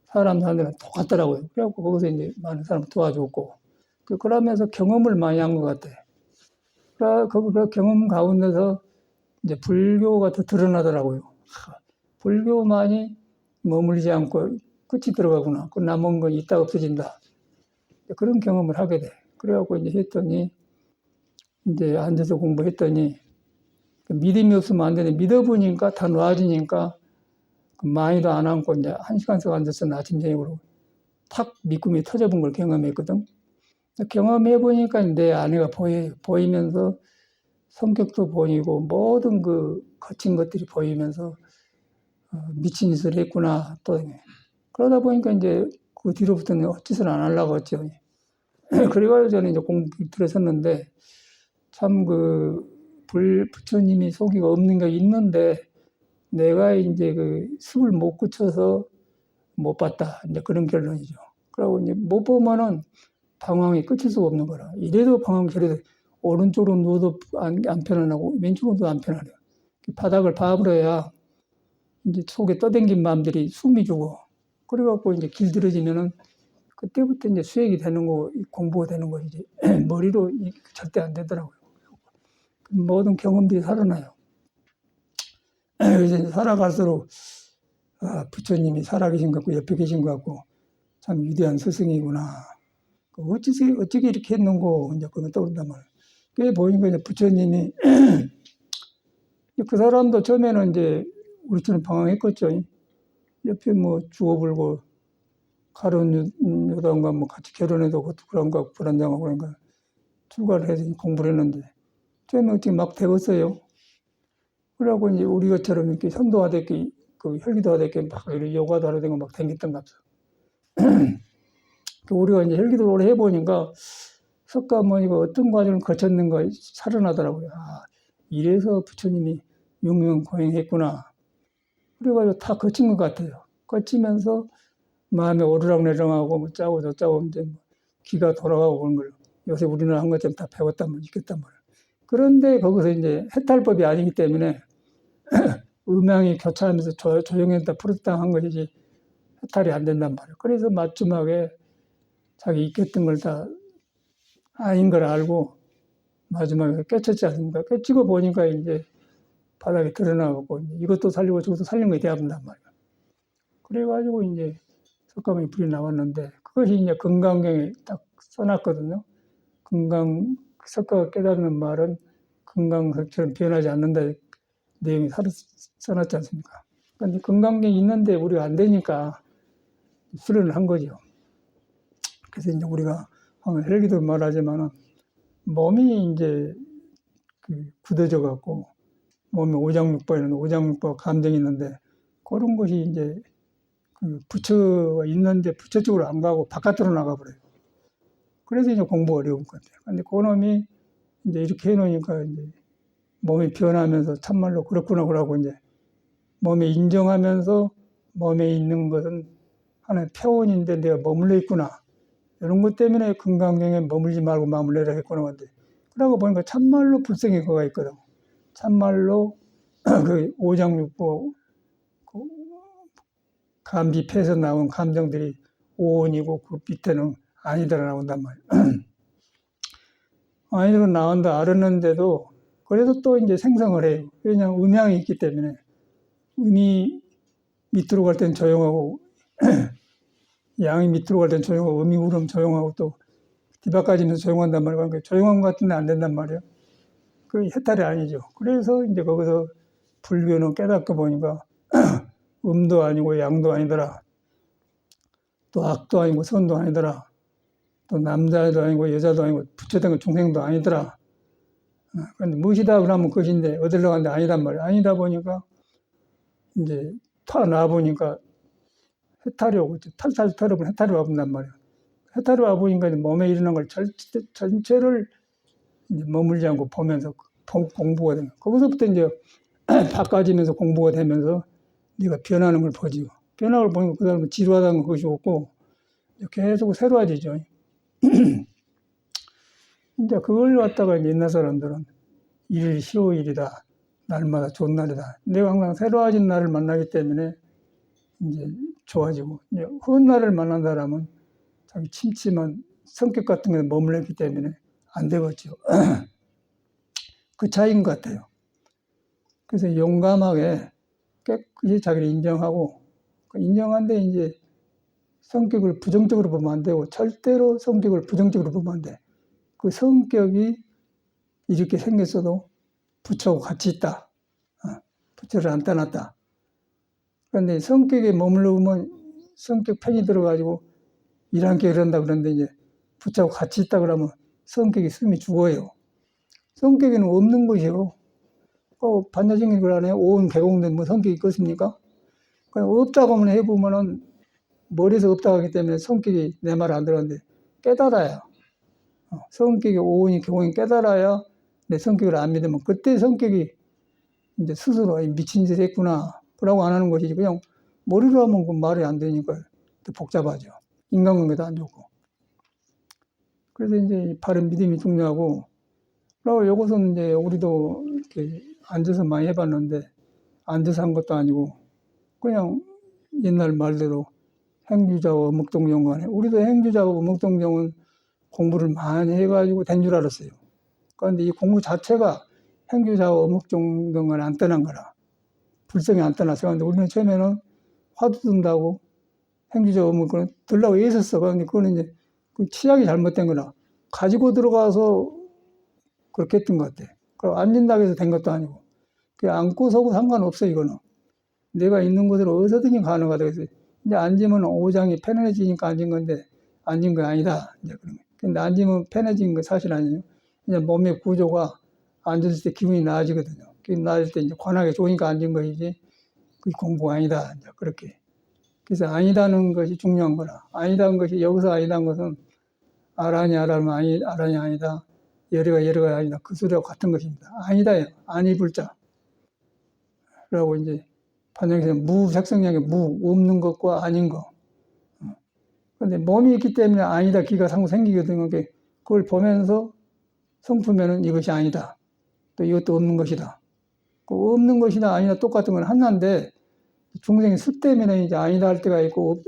A: 사람 사는 데는 똑같더라고요. 그래갖고 거기서 이제 많은 사람 도와줬고, 그러면서 경험을 많이 한 것 같아. 그 경험 가운데서 이제 불교가 더 드러나더라고요. 불교만이 머물지 않고 끝이 들어가구나. 그 남은 건 있다 없어진다. 그런 경험을 하게 돼. 그래갖고 이제 했더니, 이제 앉아서 공부했더니, 믿음이 없으면 안 되네. 믿어보니까 다 놓아지니까, 많이도 안 앉고 이제 1시간씩 앉아서 아침, 저녁으로 탁 밑꿈이 터져본 걸 경험했거든. 경험해보니까 내 아내가 보이면서 성격도 보이고 모든 그 거친 것들이 보이면서 미친 짓을 했구나. 또 그러다 보니까 이제 그 뒤로부터는 헛짓을 안 하려고 했죠. 그래가지고 저는 이제 공부 들어섰는데 참 부처님이 속이가 없는 게 있는데 내가 이제 그 습을 못 굳혀서 못 봤다. 이제 그런 결론이죠. 그러고 이제 못 보면은 방황이 끝일 수가 없는 거라. 이래도 방황, 저래도 오른쪽으로 누워도 안 편안하고 왼쪽으로도 안 편안해요. 바닥을 봐버려야 이제 속에 떠댕긴 마음들이 숨이 주고, 그래갖고 이제 길들여지면은 그때부터 이제 수행이 되는 거, 공부가 되는 거지. 머리로 절대 안 되더라고요. 모든 경험들이 살아나요. 그래서 살아갈수록 부처님이 살아계신 것 같고 옆에 계신 것 같고 참 위대한 스승이구나. 어떻게 이렇게 했는고 이제 그거 떠오른단 말이에요. 그게 보니까 이제 부처님이 그 사람도 처음에는 이제 우리처럼 방황했겠죠. 옆에 뭐 주워불고 가론 여당과 뭐 같이 결혼해도 그것도 그런가 불안정하고 그러니까 출가를 해서 공부를 했는데 처음에 어떻게 막 되었어요. 그러고 이제 우리 것처럼 이렇게 선도하듯이 그 혈기도하듯이 막 이렇게 요가도 하러 다니고 막 다녔던 것 같아요. 우리가 이제 혈기도를 오래 해보니까 석가모니가 어떤 과정을 거쳤는가 살아나더라고요. 이래서 부처님이 용용고행했구나. 그래가지고 다 거친 것 같아요. 거치면서 마음에 오르락내리락하고 뭐 짜고 저짜고 이제 기가 돌아가고 그런 걸 요새 우리는 한 것처럼 다 배웠단 말이에요. 익혔단 말이에요. 그런데 거기서 이제 해탈법이 아니기 때문에 음양이 교차하면서 조용했다 풀었다 한 것이지 해탈이 안 된단 말이에요. 그래서 마지막에 자기 익혔던 걸 다 아닌 걸 알고 마지막에 깨쳤지 않습니까? 깨치고 보니까 이제 바닥에 드러나고 이것도 살리고 저것도 살린 거에 대합한단 말이에요. 그래가지고 이제 석가모니 불이 나왔는데 그것이 이제 금강경에 딱 써놨거든요. 석가가 깨닫는 말은 금강석처럼 변하지 않는다 내용이 써놨지 않습니까? 그런데 금강경이 있는데 우리가 안 되니까 수련을 한 거죠. 그래서 이제 우리가 헬기도 말하지만은 몸이 이제 굳어져 갖고 몸에 오장육부가 감정이 있는데 그런 것이 이제 부처가 있는데 부처 쪽으로 안 가고 바깥으로 나가버려요. 그래서 이제 공부 어려운 것 같아요. 근데 그놈이 이제 이렇게 해놓으니까 이제 몸이 변하면서 참말로 그렇구나 그러고 이제 몸에 인정하면서 몸에 있는 것은 하나의 표현인데 내가 머물러 있구나. 이런 것 때문에 금강경에 머물지 말고 마음을 내라 했구나. 근데 그러고 보니까 참말로 불성이 그거가 있거든. 참말로 그 오장육부 감비패에서 나온 감정들이 오온이고 그 밑에는 아니더라 나온단 말이야. 아니더라 나온다 알았는데도 그래도 또 이제 생성을 해요. 왜냐하면 음양이 있기 때문에 음이 밑으로 갈 땐 조용하고 양이 밑으로 갈 땐 조용하고 음이 우름 조용하고 또 뒤바꿔지면서 조용한단 말이야. 그러니까 조용한 것 같은데 안 된단 말이야. 그 해탈이 아니죠. 그래서 이제 거기서 불교는 깨닫고 보니까 음도 아니고 양도 아니더라. 또 악도 아니고 선도 아니더라. 또 남자도 아니고 여자도 아니고 부처된 중생도 아니더라. 그런데 무엇이다 그러면 그것인데 어디로 갔는데 아니단 말이야. 아니다 보니까 이제 타 보니까 해탈이 오고 탈탈 털어보면 해탈이 와본단 말이야. 해탈이 와보니까 몸에 일어난 걸 전체를 이제 머물지 않고 보면서 공부가 되는 거야. 거기서부터 이제 바꿔지면서 공부가 되면서 네가 변하는 걸 보지. 변화를 보니까 그 사람은 지루하다는 것이 없고 계속 새로워지죠. 이제 그걸 갖다가 옛날 사람들은 일일 희호일이다. 날마다 좋은 날이다. 내가 항상 새로워진 날을 만나기 때문에 이제 좋아지고, 이제 흐은 날을 만난 사람은 자기 침침한 성격 같은 것에 머물렀기 때문에 안 되겠죠. 그 차이인 것 같아요. 그래서 용감하게 깨끗이 자기를 인정하고, 인정한데 이제 성격을 부정적으로 보면 안 되고, 절대로 성격을 부정적으로 보면 안 돼. 그 성격이 이렇게 생겼어도 부처하고 같이 있다. 부처를 안 떠났다. 그런데 성격에 머물러 보면 성격 편이 들어가지고 일한게 그런다 그러는데 이제 부처하고 같이 있다 그러면 성격이 숨이 죽어요. 성격에는 없는 것이요. 반야정이 그러네. 오온 개공된 뭐 성격이 있겠습니까? 그냥 없다고 하면 해보면은 머리에서 없다고 하기 때문에 성격이 내 말 안 들었는데 깨달아야. 성격이 오온이 개공이 깨달아야 내 성격을 안 믿으면 그때 성격이 이제 스스로 미친 짓 했구나. 라고 안 하는 것이지. 그냥 머리로 하면 그 말이 안 되니까 또 복잡하죠. 인간관계도 안 좋고. 그래서 이제 바른 믿음이 중요하고, 그리고 이것은 이제 우리도 이렇게 앉아서 많이 해봤는데, 앉아서 한 것도 아니고, 그냥 옛날 말대로 행주자와 어묵동정 간에, 우리도 행주자와 어묵동정은 공부를 많이 해가지고 된 줄 알았어요. 그런데 이 공부 자체가 행주자와 어묵동정 간에 안 떠난 거라. 불성이 안 떠났어요. 근데 우리는 처음에는 화두 든다고 행주자 어묵을 들라고 애썼어. 그런데 그거는 이제 그 치약이 잘못된 거라. 가지고 들어가서 그렇게 했던 것 같아. 그럼 앉는다고 해서 된 것도 아니고. 그냥 앉고 서고 상관없어, 이거는. 내가 있는 곳으로 어디서든지 가능하다. 그래서 이제 앉으면 오장이 편해지니까 앉은 건데, 앉은 거 아니다. 이제 그런 거. 근데 앉으면 편해진 거 사실 아니에요. 이제 몸의 구조가 앉았을 때 기분이 나아지거든요. 기분이 나아질 때 이제 관하게 좋으니까 앉은 것이지, 그게 공부가 아니다. 이제 그렇게. 그래서 아니다는 것이 중요한 거라. 아니다는 것이, 여기서 아니다는 것은 아라니 아라면 아라니 아니다. 여래가 아니다. 그 소리와 같은 것입니다. 아니다요. 아니 불자. 라고 이제 반영해서 무색성량의 무, 없는 것과 아닌 거. 근데 몸이 있기 때문에 아니다 기가 상호 생기거든요. 그걸 보면서 성품에는 이것이 아니다. 또 이것도 없는 것이다. 그 없는 것이나 아니다 똑같은 건 하나인데 중생이 습 때문에 이제 아니다 할 때가 있고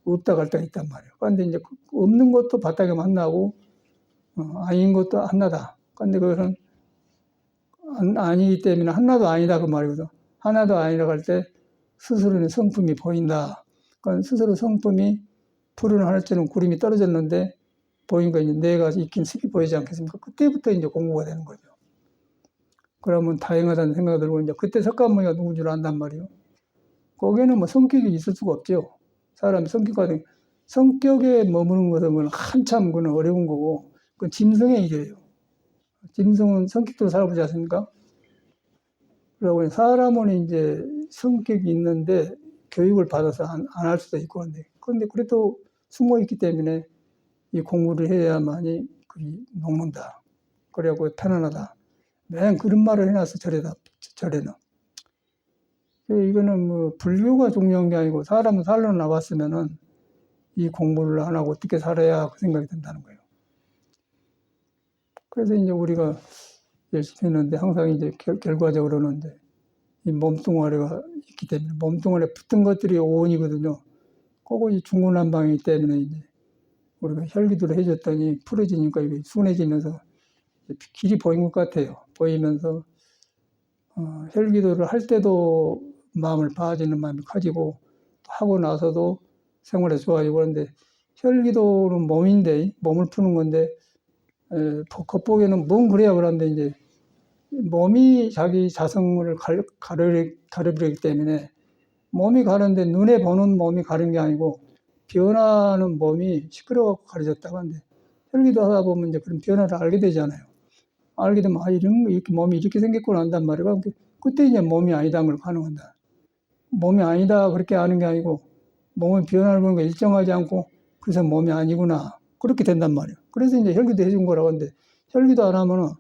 A: 없다 할 때가 있단 말이에요. 그런데 이제 없는 것도 바닥에 만나고 아닌 것도 하나다. 그런데 그것은 아니기 때문에 하나도 아니다 그 말이거든. 하나도 아니라고 할 때 스스로의 성품이 보인다. 그러니까 스스로 성품이 푸른 하늘처럼 구름이 떨어졌는데 보니까 이제 내가 익힌 습이 보이지 않겠습니까? 그때부터 이제 공부가 되는 거죠. 그러면 다행하다는 생각이 들고 이제 그때 석가모니가 누군 줄 안단 말이에요. 거기에는 뭐 성격이 있을 수가 없죠. 사람이 성격에 머무는 것은 한참 그건 어려운 거고, 그건 짐승의 일이에요. 짐승은 성격대로 살아보지 않습니까? 그러고 사람은 이제 성격이 있는데 교육을 받아서 안 할 수도 있고 그런데 그래도 숨어 있기 때문에 이 공부를 해야만이 그게 녹는다. 그래갖고 편안하다. 맨 그런 말을 해놨어, 절에는. 이거는 뭐 불교가 중요한 게 아니고 사람은 살러 나왔으면은 이 공부를 안 하고 어떻게 살아야 그 생각이 든다는 거예요. 그래서 이제 우리가 열심히 했는데 항상 이제 결과적으로는 이제 이 몸뚱아리가 있기 때문에 몸뚱아리에 붙은 것들이 오온이거든요. 그거 이 중구난방이기 때문에 이제 우리가 혈기도를 해줬더니 풀어지니까 이게 순해지면서 길이 보인 것 같아요. 보이면서 혈기도를 할 때도 마음을 봐주는 마음이 커지고 하고 나서도 생활에 좋아지고 그런데 혈기도는 몸인데 몸을 푸는 건데 겉보기에는 뭔 그래야 그런데 이제 몸이 자기 자성을 가려버리기 때문에 몸이 가는데 눈에 보는 몸이 가는 게 아니고 변하는 몸이 시끄러워갖고 가려졌다고 하는데 혈기도 하다 보면 이제 그런 변화를 알게 되잖아요. 알게 되면 이렇게 몸이 이렇게 생겼구나 한단 말이에요. 그때 이제 몸이 아니다는 걸 가능한다. 몸이 아니다 그렇게 아는 게 아니고 몸의 변화를 보는 거 일정하지 않고 그래서 몸이 아니구나 그렇게 된단 말이에요. 그래서 이제 혈기도 해준 거라고 하는데 혈기도 안 하면은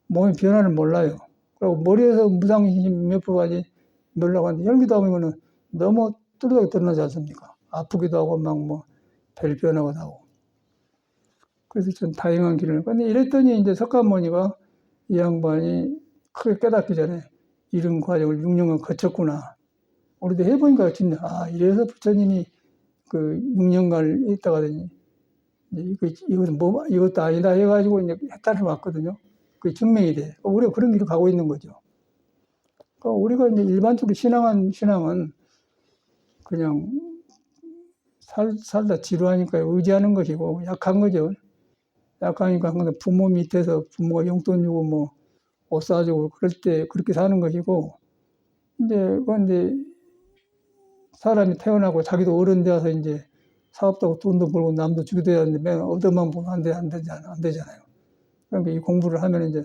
A: 몸의 변화를 몰라요. 그리고 머리에서 무상심이 몇 가지 놀라고 하는데 혈기도 하면은 너무 뚜렷하게 드러나지 않습니까? 아프기도 하고 막 뭐 별 변화가 나고. 그래서 좀 다양한 길을. 근데 이랬더니 이제 석가모니가 이 양반이 크게 깨닫기 전에 이런 과정을 6년간 거쳤구나. 우리도 해보니까 진짜 이래서 부처님이 그 6년간을 있다가 하더니 이것도 아니다 해가지고 이제 해탈을 왔거든요. 그게 증명이 돼. 우리가 그런 길을 가고 있는 거죠. 우리가 이제 일반적으로 신앙은 그냥 살다 지루하니까 의지하는 것이고 약한 거죠. 약하니까 항상 부모 밑에서 부모가 용돈 주고 뭐 옷 사주고 그럴 때 그렇게 사는 것이고 이제 그런데 사람이 태어나고 자기도 어른 되어서 이제 사업도 하고 돈도 벌고 남도 주기도 해야 하는데 맨 얻어만 보면 안 되잖아요. 그러니까 이 공부를 하면 이제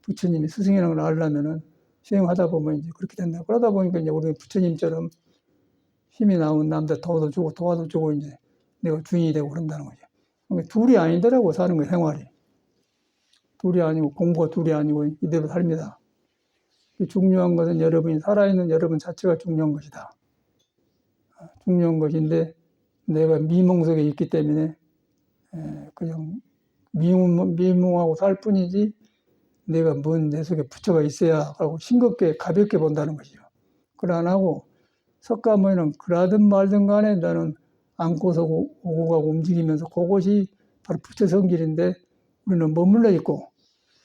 A: 부처님이 스승이라는 걸 알려면은 수행하다 보면 이제 그렇게 된다. 그러다 보니까 이제 우리 부처님처럼 힘이 나오면 남들 도와도 주고 이제 내가 주인이 되고 그런다는 거죠. 그러니까 둘이 아니더라고 사는 거 생활이. 둘이 아니고 공부가 둘이 아니고 이대로 삽니다. 중요한 것은 여러분이 살아있는 여러분 자체가 중요한 것이다. 중요한 것인데 내가 미몽 속에 있기 때문에 그냥 미몽하고 살 뿐이지 내가 뭔 내 속에 부처가 있어야 하고 싱겁게 가볍게 본다는 것이죠. 그걸 안 하고 석가모니는 그러든 말든 간에 나는 안고서 오고 가고 움직이면서 그것이 바로 부처 성질인데 우리는 머물러 있고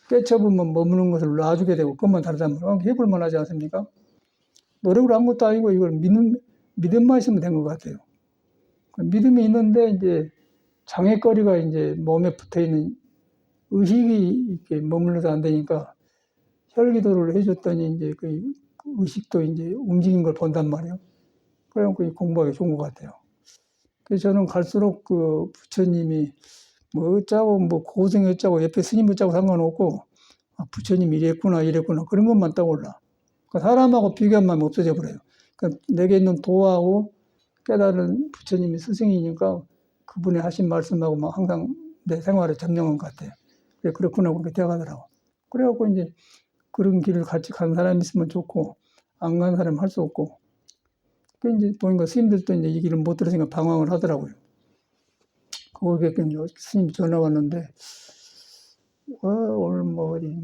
A: 깨쳐보면 머무는 것을 놔주게 되고 그것만 다르단 말이에요. 해볼만 하지 않습니까? 노력을 한 것도 아니고 이걸 믿음만 있으면 된 것 같아요. 믿음이 있는데 이제 장애거리가 이제 몸에 붙어 있는 의식이 이렇게 머물러서 안 되니까 혈기도를 해줬더니 이제 그 의식도 이제 움직인 걸 본단 말이에요. 그래갖고 공부하기 좋은 것 같아요. 그래서 저는 갈수록 그 부처님이 뭐 어쩌고 뭐 고승이 어쩌고 옆에 스님 어쩌고 상관없고 부처님이 이랬구나 그런 것만 떠올라. 그러니까 사람하고 비교한 마음이 없어져 버려요. 그러니까 내게 있는 도하고 깨달은 부처님이 스승이니까 그분이 하신 말씀하고 막 항상 내 생활에 점령한 것 같아요. 그래, 그렇구나 그렇게 되어가더라고. 그래갖고 이제 그런 길을 같이 간 사람이 있으면 좋고 안 간 사람은 할 수 없고. 그 이제 보니까 스님들도 이제 이 길을 못 들으니까 방황을 하더라고요. 거기에 스님이 전화 왔는데 오늘 뭐 어디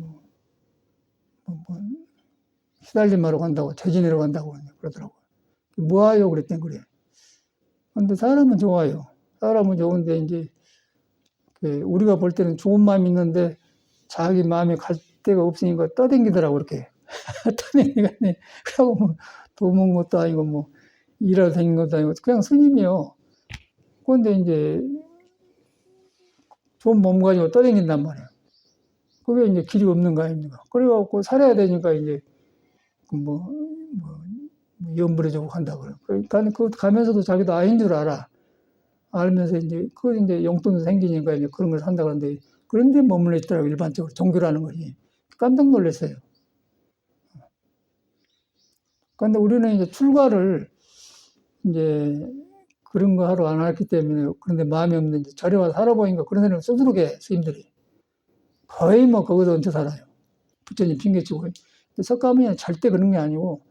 A: 시달림하러 간다고 재진하러 간다고 그러더라고요. 뭐하요 그랬더니 그래. 근데 사람은 좋아요. 사람은 좋은데 이제 우리가 볼 때는 좋은 마음이 있는데 자기 마음에 갈 데가 없으니까 떠댕기더라고 이렇게. 떠댕이가 아니, 그러고 뭐, 돈 먹은 것도 아니고, 뭐, 일하러 다닌 것도 아니고, 그냥 스님이요. 그런데 이제, 좋은 몸 가지고 떠댕긴단 말이에요. 그게 이제 길이 없는 거 아닙니까? 그래갖고 살아야 되니까 이제, 뭐, 염불해주고 간다 그래요. 그러니까 그 가면서도 자기도 아닌 줄 알아. 알면서 이제, 그 이제 용돈도 생기니까 이제 그런 걸 산다 그러는데, 그런데 머물러 있더라고, 일반적으로. 종교라는 것이. 깜짝 놀랐어요. 그런데 우리는 이제 출가를 이제 그런 거 하러 안 했기 때문에, 그런데 마음이 없는데 절에 와서 살아보니까 그런 생각을 스스로게 스님들이 거의 뭐 거기서 얹혀 살아요. 부처님 핑계치고. 근데 석가모니는 절대 그런 게 아니고,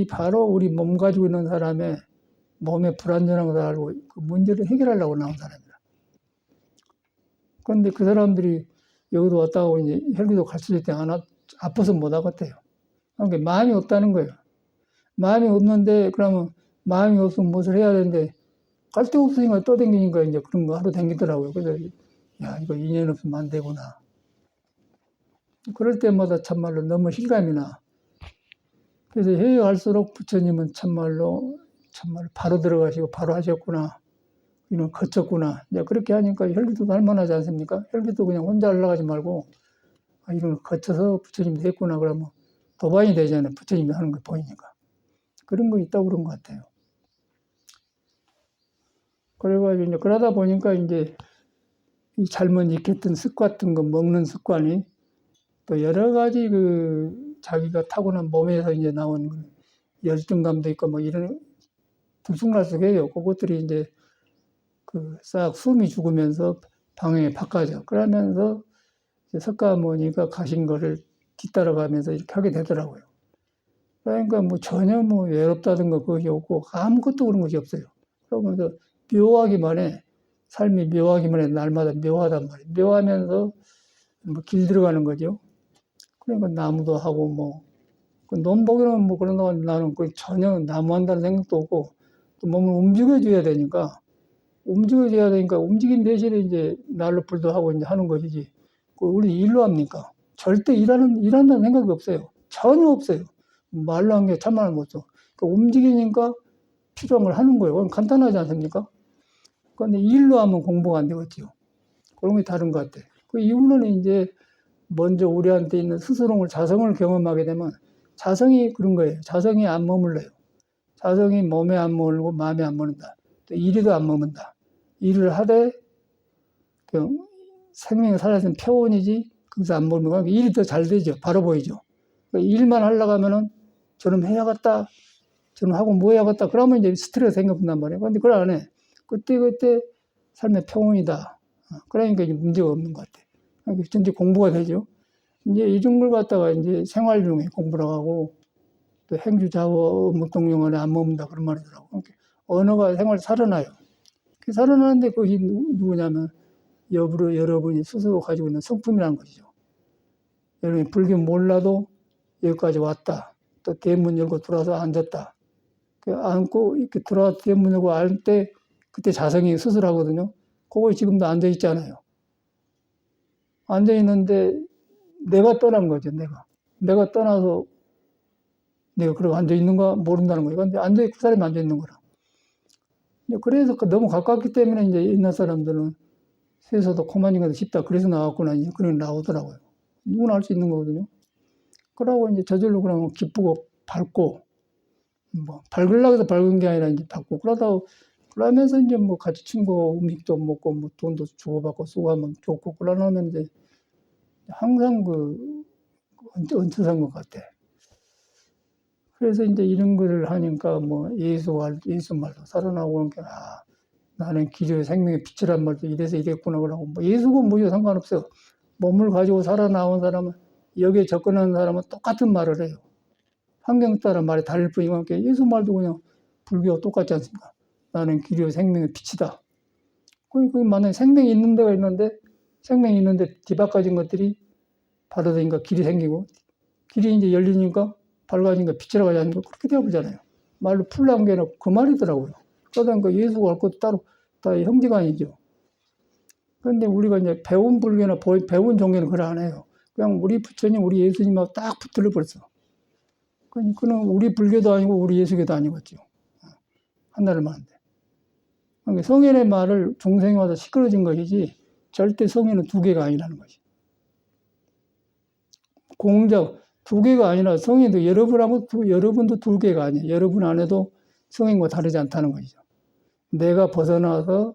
A: 바로 우리 몸 가지고 있는 사람의 몸에 불안전한 것을 알고 그 문제를 해결하려고 나온 사람이다. 그런데 그 사람들이 여기도 왔다고 이제 헬기도 갈 수 있을 때 아파서 못 하겠대요. 그러니까 마음이 없다는 거예요. 마음이 없는데, 그러면 마음이 없으면 무엇을 해야 되는데, 갈 데 없으니까 떠댕기니까 이제 그런 거 하러 댕기더라고요. 그래서, 야, 이거 인연 없으면 안 되구나. 그럴 때마다 참말로 너무 실감이 나. 그래서 해외 갈수록 부처님은 참말로 바로 들어가시고 바로 하셨구나. 이런 거쳤구나. 이제 그렇게 하니까 혈기도 할만하지 않습니까? 혈기도 그냥 혼자 올라가지 말고, 이런 걸 거쳐서 부처님이 됐구나. 그러면 도반이 되잖아요. 부처님이 하는 거 보이니까. 그런 거 있다고 그런 것 같아요. 그래가지고 이제 그러다 보니까 이제 이 잘못 익혔던 습관 같은 거 먹는 습관이 또 여러 가지 자기가 타고난 몸에서 이제 나온 열등감도 있고 뭐 이런 들쑥날쑥해요. 그것들이 이제 싹 숨이 죽으면서 방향이 바꿔져. 그러면서 석가모니가 가신 거를 뒤따라가면서 이렇게 하게 되더라고요. 그러니까 뭐 전혀 뭐 외롭다든가 그것이 없고 아무것도 그런 것이 없어요. 그러면서 묘하기만 해. 삶이 묘하기만 해. 날마다 묘하단 말이에요. 묘하면서 뭐 길 들어가는 거죠. 그러니까 나무도 하고 뭐, 논보기는 뭐 그런다고 나는 전혀 나무 한다는 생각도 없고, 또 몸을 움직여줘야 되니까, 움직임 대신에 이제 날로 불도 하고 이제 하는 것이지. 우리 일로 합니까? 절대 일한다는 생각이 없어요. 전혀 없어요. 말로 한 게 참말 못죠. 움직이니까 필요한 걸 하는 거예요. 그럼 간단하지 않습니까? 그런데 일로 하면 공부가 안 되겠지요. 그런 게 다른 것 같아. 그 이유는 이제 먼저 우리한테 있는 스스로를 자성을 경험하게 되면 자성이 그런 거예요. 자성이 안 머물러요. 자성이 몸에 안 머물고 마음에 안 머문다. 또 이리도 안 머문다. 일을 하되 생명이 살아있는 표본이지 거기서 안 머물고 일이 더 잘 되죠. 바로 보이죠. 일만 하려고 하면은 저놈 해야겠다. 저놈 하고 뭐 해야겠다. 그러면 이제 스트레스 생각난단 말이에요. 그런데 그걸 안 해. 그때 삶의 평온이다. 그러니까 이제 문제가 없는 것 같아. 전체 공부가 되죠. 이제 이런 걸 갖다가 이제 생활 중에 공부를 하고 또 행주 좌우 무동용언에 안 머문다 그런 말이더라고. 그러니까 언어가 생활 살아나요. 그 살아나는데 그것이 누구냐면 여러분이 스스로 가지고 있는 성품이라는 것이죠. 여러분이 불교 몰라도 여기까지 왔다. 또 대문 열고 들어와서 앉았다. 앉고 이렇게 들어와서 대문 열고 앉을 때 그때 자성이 스스로 하거든요. 그거 지금도 앉아 있잖아요. 앉아 있는데 내가 떠난 거죠. 내가 떠나서 내가 그러고 앉아 있는가 모른다는 거예요. 근데 그 사람이 앉아 있는 거라. 그래서 너무 가깝기 때문에 이제 옛날 사람들은 세서도 코만이가 쉽다. 그래서 나왔구나. 이제 그런 나오더라고요. 누구나 할 수 있는 거거든요. 그러고 이제 저절로 그러면 기쁘고 밝고, 뭐, 밝으려고 해서 밝은 게 아니라 이제 밝고, 그러면서 이제 뭐 같이 친구 음식도 먹고, 뭐 돈도 주고받고 쓰고 하면 좋고, 그러면 이제 항상 얹혀산 것 같아. 그래서 이제 이런 거를 하니까 뭐 예수 말도 살아나고 그러니까, 나는 기저의 생명의 빛이란 말도 이래서 이랬구나 그러고, 뭐 예수고 뭐죠 상관없어요. 몸을 가지고 살아나온 사람은, 여기에 접근하는 사람은 똑같은 말을 해요. 환경 따라 말이 다를 뿐이고, 예수 말도 그냥 불교와 똑같지 않습니까? 나는 기저의 생명의 빛이다. 그게 만약에 생명이 있는 데가 있는데, 생명이 있는데 뒤바꿔진 것들이 바로 되니까 길이 생기고, 길이 이제 열리니까 밝아지니까 빛이라고 하지 않습니까? 그렇게 되어버리잖아요. 말로 풀나온 게 아니라 그 말이더라고요. 그러니까 예수가 할 것도 따로 다 형제가 아니죠. 그런데 우리가 이제 배운 불교나 배운 종교는 그걸 안 해요. 그냥 우리 부처님, 우리 예수님하고 딱 붙들려 버렸어. 그는 우리 불교도 아니고 우리 예수교도 아니겠죠. 하나를 말한대. 그러니까 성현의 말을 중생이 와서 시끄러진 것이지 절대 성현은 두 개가 아니라는 것이. 공적 두 개가 아니라 성현도 여러분도 두 개가 아니에요. 여러분 안에도 성현과 다르지 않다는 것이죠. 내가 벗어나서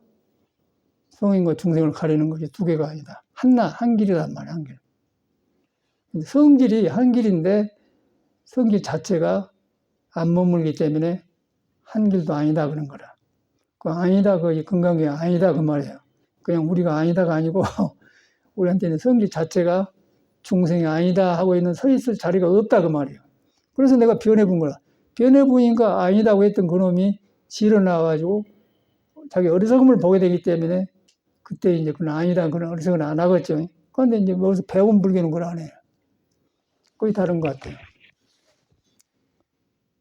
A: 성인과 중생을 가리는 것이 두 개가 아니다. 한 길이란 말이야, 한 길. 성길이 한 길인데 성길 자체가 안 머물기 때문에 한 길도 아니다 그런 거라. 그 아니다, 그 건강이 아니다 그 말이에요. 그냥 우리가 아니다가 아니고 우리한테는 성길 자체가 중생이 아니다 하고 있는 서 있을 자리가 없다 그 말이에요. 그래서 내가 변해본 거야. 변해보니까 아니다고 했던 그놈이 지러 나와가지고 자기 어리석음을 보게 되기 때문에 그때 이제 그건 아니다는 그런 어리석음을 안 하겠죠. 그런데 이제 거기서 배운 불교는 그걸 안 해요. 거의 다른 것 같아요.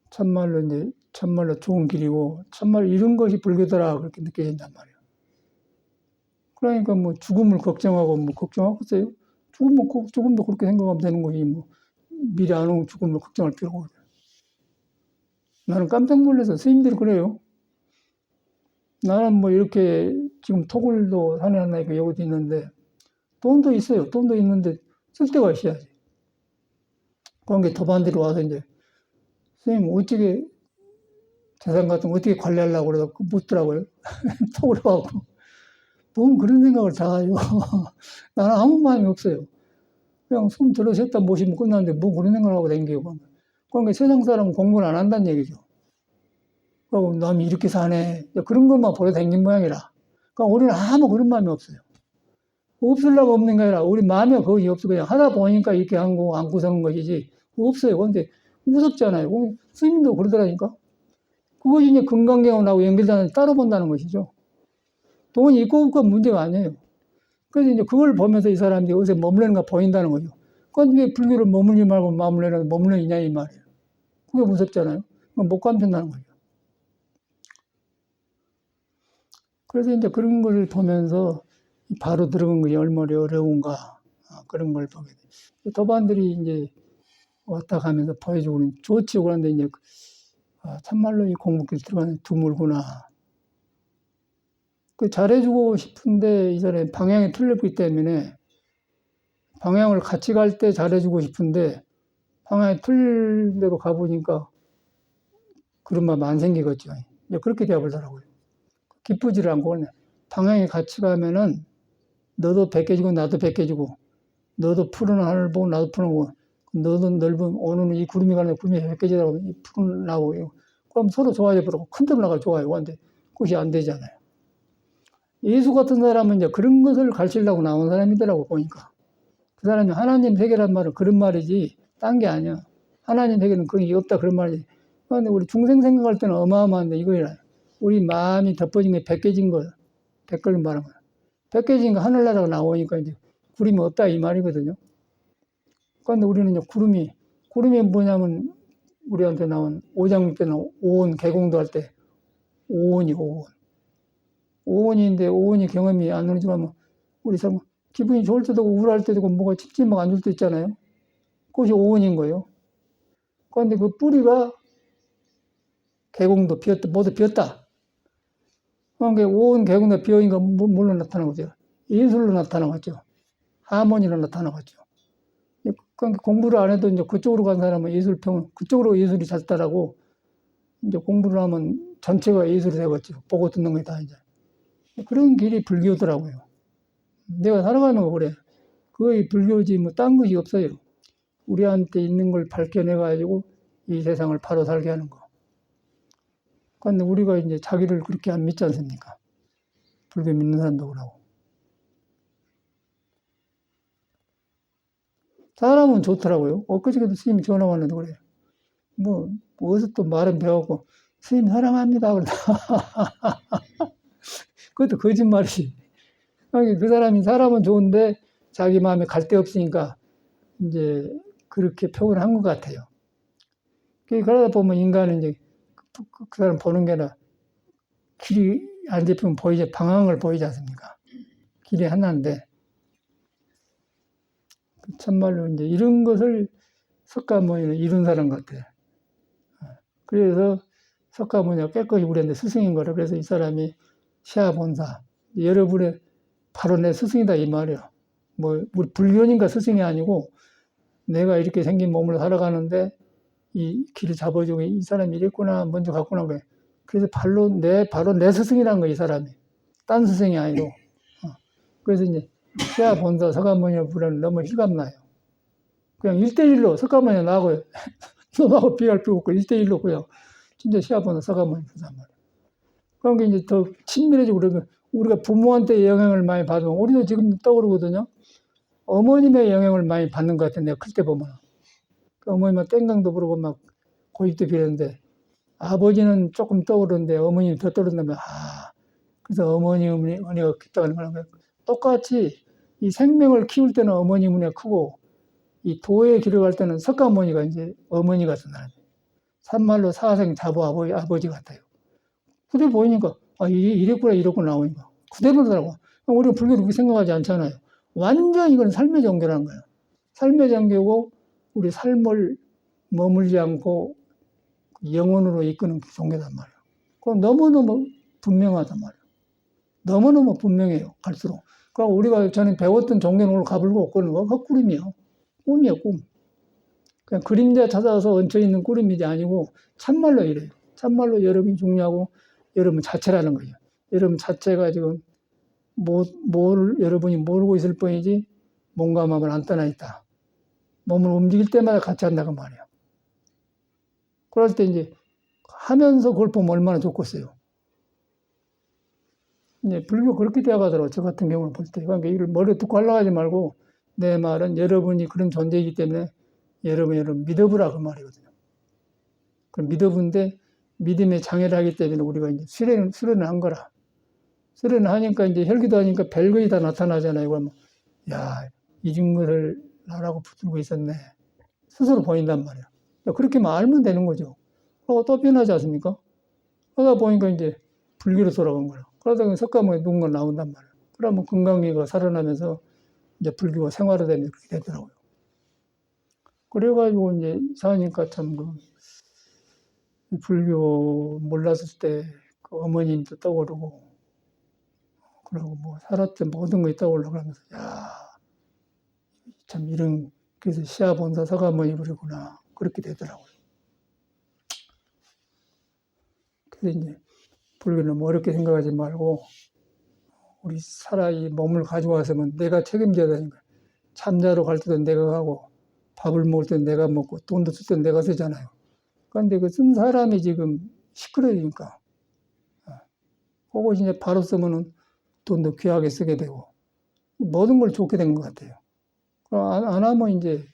A: 참말로 좋은 길이고 참말로 이런 것이 불교더라 그렇게 느껴진단 말이에요. 그러니까 뭐 죽음을 걱정하고 뭐 걱정하겠어요? 죽음도 그렇게 생각하면 되는 거지 뭐 미래 안 오고 죽음을 걱정할 필요가 없어요. 나는 깜짝 놀라서 스님들이 그래요. 나는 뭐 이렇게 지금 토굴도 산에 하나 있고 여기도 있는데 돈도 있어요. 돈도 있는데 쓸 데가 있어야지. 그런 게 도반들이 와서 이제 선생님 어떻게 재산 같은 거 어떻게 관리하려고 그러다 묻더라고요. 톡으로 하고. 뭔 그런 생각을 다 해요. 나는 아무 마음이 없어요. 그냥 숨 들어 쉬었다 모시면 끝나는데 뭐 그런 생각을 하고 댕겨요. 그러니까 세상 사람은 공부를 안 한다는 얘기죠. 그리고 남이 이렇게 사네. 그런 것만 보러 댕긴 모양이라. 그러니까 우리는 아무 그런 마음이 없어요. 없으려고 없는 게 아니라 우리 마음에 거의 없어. 그냥 하다 보니까 이렇게 하고 안고 사는 것이지. 없어요. 근데 무섭잖아요. 스님도 그러더라니까. 그것이 이제 건강경험하고 연결되는 따로 본다는 것이죠. 돈이 있고 없고 문제가 아니에요. 그래서 이제 그걸 보면서 이 사람들이 어디서 머물러는가 보인다는 거죠. 그런데 불교를 머물지 말고 머물러있냐 이 말이에요. 그게 무섭잖아요. 못 감춘다는 거죠. 그래서 이제 그런 걸 보면서 바로 들어간 것이 얼마나 어려운가 그런 걸 보게 돼요. 도반들이 이제 왔다 가면서 보여주고는 좋지 그런데 이제 참말로 이 공부길 들어가는 드물구나. 그 잘해주고 싶은데 이 사람이 방향이 틀렸기 때문에 방향을 같이 갈 때 잘해주고 싶은데 방향이 틀린 대로 가보니까 그런 마음 안 생기겠죠. 그렇게 되어버리더라고요. 기쁘지를 않고 그냥 방향이 같이 가면은 너도 벗겨지고 나도 벗겨지고 너도 푸른 하늘 보고 나도 푸른 거 너도 넓은 오는 이 구름이 가는데 구름이 벗겨지더라고 이 푸른 나고 그럼 서로 좋아져 버리고 큰들 나가 좋아요. 근데 그것이 안 되잖아요. 예수 같은 사람은 이제 그런 것을 가르치려고 나온 사람이더라고 보니까. 그 사람이 하나님 세계란 말은 그런 말이지 딴 게 아니야. 하나님 세계는 그런 게 없다 그런 말이지. 그런데 우리 중생 생각할 때는 어마어마한데 이거야. 우리 마음이 덮어진 게 벗겨진 거, 벗겨진 말한 거야. 벗겨진 거 하늘나라가 나오니까 이제 구름이 없다 이 말이거든요. 그런데 우리는 이제 구름이 뭐냐면 우리한테 나온 오장육 때는 오온 개공도 할 때 오온이 오온. 오온인데 오온이 경험이 안 오지만 우리 참 기분이 좋을 때도 있고 우울할 때도 있고 뭐가 찝찝하고 안 좋을 때 있잖아요. 그것이 오온인 거예요. 그런데 그 뿌리가 개공도 비었다, 모두 비었다. 그러니까 오온 개공도 비어있는 건 뭘로 나타나는 거죠? 예술로 나타나는 거죠. 하모니로 나타나는 거죠. 그러니까 공부를 안 해도 이제 그쪽으로 간 사람은 그쪽으로 예술이 잦다라고 이제 공부를 하면 전체가 예술이 되겠죠. 보고 듣는 게 다 이제. 그런 길이 불교더라고요. 내가 살아가는 거 그래. 그게 불교지 뭐 딴 것이 없어요. 우리한테 있는 걸 밝혀내가지고 이 세상을 바로 살게 하는 거. 그런데 우리가 이제 자기를 그렇게 안 믿지 않습니까? 불교 믿는 사람도 그러고. 사람은 좋더라고요. 엊그저께도 스님이 전화 왔는데 그래요. 어디서 또 말은 배웠고, 스님 사랑합니다. 그러다. 그것도 거짓말이지. 그 사람이 사람은 좋은데 자기 마음에 갈 데 없으니까 이제 그렇게 표현을 한 것 같아요. 그러다 보면 인간은 이제 그 사람 보는 게 아니라 길이 안 잡히면 보이지, 방향을 보이지 않습니까? 길이 하나인데 참말로 이제 이런 것을 석가모니는 이룬 사람 같아. 그래서 석가모니가 깨끗이 우리한테 스승인 거라. 그래서 이 사람이 시아본사, 여러분의 바로 내 스승이다 이 말이야. 뭐 우리 불교니까 스승이 아니고 내가 이렇게 생긴 몸을 살아가는데 이 길을 잡아주고 이 사람이 이랬구나 먼저 갔구나 그래. 그래서 바로 내 스승이란 거야 이 사람이. 딴 스승이 아니고. 그래서 이제 시아본사 석가모니를 부르는 너무 실감나요. 그냥 1대1로 석가모니 나하고 너하고 비할 필요 없고 1대1로 그냥 진짜 시아본사 석가모니 부르단 말이야. 그러니까 이제 더 친밀해지고 그러면 우리가 부모한테 영향을 많이 받으면 우리도 지금 떠오르거든요. 어머님의 영향을 많이 받는 것 같아. 내가 클 때 보면. 그 어머님은 땡강도 부르고 막 고집도 피우는데 아버지는 조금 떠오르는데 어머님이 더 떠오른다면 그래서 어머님 은혜가 깊다는 거는 똑같이 이 생명을 키울 때는 어머님 은혜가 크고 이 도에 길을 갈 때는 석가모니가 이제 어머니 같은 사람. 참말로 사생 자부 아버지 같아요. 그대로 보이니까 이랬구나 이랬구나 나오니까 그대로더라고. 우리가 불교를 그렇게 생각하지 않잖아요. 완전 이건 삶의 종교라는 거예요. 삶의 종교고 우리 삶을 머물지 않고 영혼으로 이끄는 종교단 말이에요. 그건 너무너무 분명하단 말이에요. 너무너무 분명해요. 갈수록. 그럼 우리가 전에 배웠던 종교는 오늘 가불고 그건 헛구름이에요. 꿈이에요, 꿈. 그냥 그림자 찾아서 얹혀있는 꾸림이지 아니고 참말로 이래요. 참말로 여러분이 중요하고 여러분 자체라는 거예요. 여러분 자체가 지금 여러분이 모르고 있을 뿐이지 몸과 마음을 안 떠나 있다. 몸을 움직일 때마다 같이 한다고 말이에요. 그럴 때 이제 하면서 그걸 보면 얼마나 좋겠어요. 이제 불교 그렇게 되어가더라고요. 저 같은 경우는 볼 때. 그러니까 이걸 머리에 듣고 하려고 하지 말고 내 말은 여러분이 그런 존재이기 때문에 여러분 믿어보라 그 말이거든요. 그럼 믿어본데 믿음의 장애를 하기 때문에 우리가 이제 수련을 한 거라. 수련을 하니까 이제 혈기도 하니까 별거이 다 나타나잖아요. 그러면 이런 거를 나라고 붙들고 있었네. 스스로 보인단 말이야. 그렇게만 알면 되는 거죠. 그리고 또 변하지 않습니까? 그러다 보니까 이제 불교로 돌아간 거야. 그러다가 석가모니 누군가 나온단 말이야. 그러면 건강미가 살아나면서 이제 불교가 생활화되면 그렇게 되더라고요. 그래가지고 이제 사니까 참 불교 몰랐을 때 그 어머님도 떠오르고 그리고 뭐 살았던 모든 것이 떠올라 그러면서 참 이런 그래서 시아본사 석가모니 부르구나 그렇게 되더라고요. 그래서 이제 불교는 뭐 어렵게 생각하지 말고 우리 이 몸을 가지고 왔으면 내가 책임져야 되니까 참자로 갈 때도 내가 가고 밥을 먹을 때도 내가 먹고 돈도 쓸 때도 내가 쓰잖아요. 그런데 그 쓴 사람이 지금 시끄러우니까 그거 이제 바로 쓰면은 돈도 귀하게 쓰게 되고 모든 걸 좋게 된 것 같아요. 안 하면 이제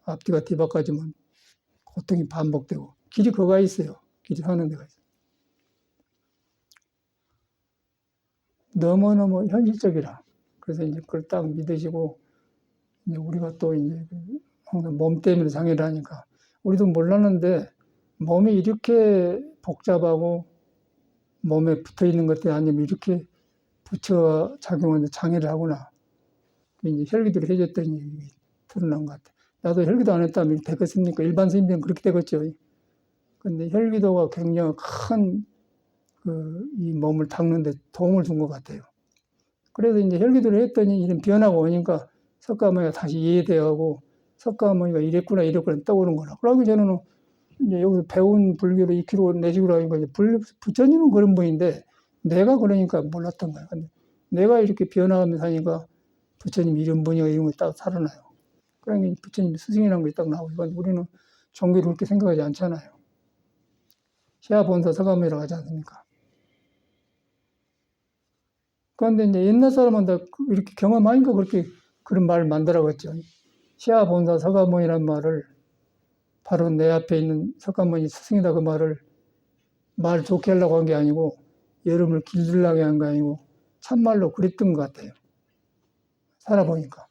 A: 앞뒤가 뒤바꿔지면 고통이 반복되고 길이 그가 있어요. 길이 하는 데가 있어요. 너무너무 현실적이라. 그래서 이제 그걸 딱 믿으시고 이제 우리가 또 이제 항상 몸 때문에 장애를 하니까 우리도 몰랐는데 몸이 이렇게 복잡하고 몸에 붙어 있는 것들이 아니면 이렇게 부처 작용하는 장애를 하구나. 이제 혈기도를 해줬더니 드러난 것 같아. 나도 혈기도 안 했다면 이렇게 되겠습니까? 일반 스님들은 그렇게 되겠죠. 근데 혈기도가 굉장히 큰 이 몸을 닦는데 도움을 준 것 같아요. 그래서 이제 혈기도를 했더니 이런 변화가 오니까 석가모니가 다시 이해되고 석가모니가 이랬구나 떠오른 거라. 그러기 전에는 이제 여기서 배운 불교를 익히고 내시고 하니까 부처님은 그런 분인데 내가 그러니까 몰랐던 거야. 근데 내가 이렇게 변화하면서 하니까 부처님 이런 분이야 이런 게 딱 살아나요. 그러니까 부처님 스승이라는 게 딱 나오고 우리는 종교를 그렇게 생각하지 않잖아요. 시아본사 석가모니라고 하지 않습니까? 그런데 이제 옛날 사람은 다 이렇게 경험하니까 그렇게 그런 말을 만들어갔죠. 시아본사 석가모니라는 말을 바로 내 앞에 있는 석가모니 스승이다 그 말을 말 좋게 하려고 한 게 아니고 여러분을 길들라고 한 게 아니고 참말로 그랬던 것 같아요. 살아보니까.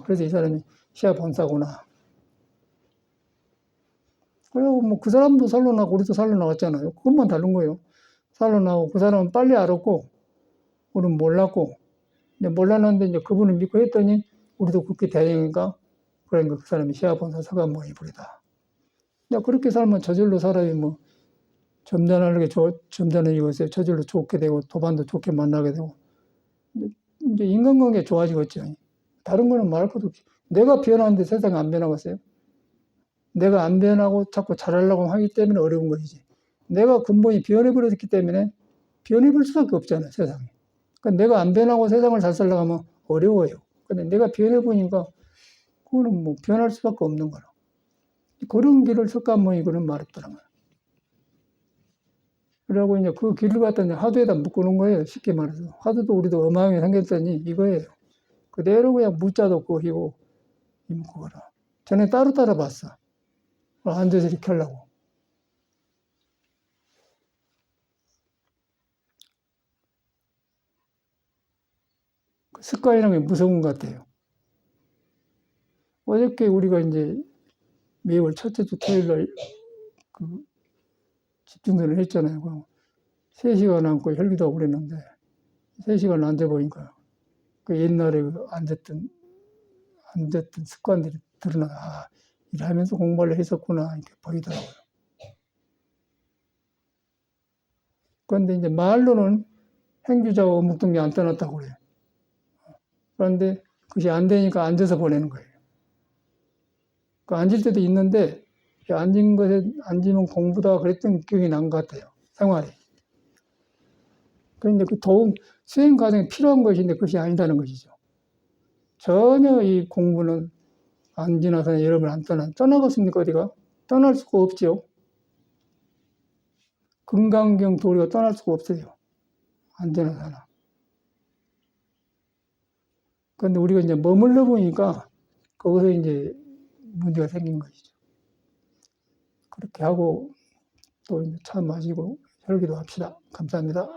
A: 그래서 이 사람이 시아본사구나. 그리고 뭐 그 사람도 살려나고 우리도 살려나왔잖아요. 그것만 다른 거예요. 살려나오고 그 사람은 빨리 알았고 우리는 몰랐고 근데 몰랐는데 이제 그분을 믿고 했더니 우리도 그렇게 되니까 그러니까 그 사람이 시아본사 서간모니 불이다. 그렇게 살면 저절로 사람이 뭐 점잖은 이것에 저절로 좋게 되고 도반도 좋게 만나게 되고 이제 인간관계 좋아지겠죠. 다른 거는 말할 것도 없지. 내가 변하는데 세상이 안 변하겠어요? 내가 안 변하고 자꾸 잘하려고 하기 때문에 어려운 것이지. 내가 근본이 변해버렸기 때문에 변해볼 수밖에 없잖아요, 세상에. 그러니까 내가 안 변하고 세상을 잘 살려고 하면 어려워요. 근데 내가 변해보니까 그거는 뭐 변할 수밖에 없는 거라. 그런 길을 석가모니 그런 말했더라고요. 그러고 이제 그 길을 갖다 이제 화두에다 묶어놓은 거예요. 쉽게 말해서. 화두도 우리도 어마하게 생겼더니 이거예요. 그대로 그냥 무자도 그기고 그거라. 전에 따로 봤어. 앉아서 이렇게 하려고. 그 습관이라는 게 무서운 것 같아요. 어저께 우리가 이제 매월 첫째 주 토요일 날 그 집중전을 했잖아요. 3시간 앉고 혈기도 하고 그랬는데 3시간 앉아보니까 그 옛날에 앉았던 습관들이 드러나. 아, 일하면서 공부를 했었구나 이렇게 보이더라고요. 그런데 이제 말로는 행주자가 어묵동이 안 떠났다고 그래요. 그런데 그것이 안 되니까 앉아서 보내는 거예요. 그 앉을 때도 있는데 앉으면 공부다 그랬던 기억이 난 것 같아요. 생활이. 그런데 그 수행 과정이 필요한 것인데 그것이 아니다는 것이죠. 전혀 이 공부는 안 지나서 여러분 안 떠나겠습니까? 어디가? 떠날 수가 없죠. 금강경 도리가 떠날 수가 없어요. 안 지나서나. 그런데 우리가 이제 머물러 보니까 거기서 이제 문제가 생긴 것이죠. 그렇게 하고 또 이제 차 마시고 혈기도 합시다. 감사합니다.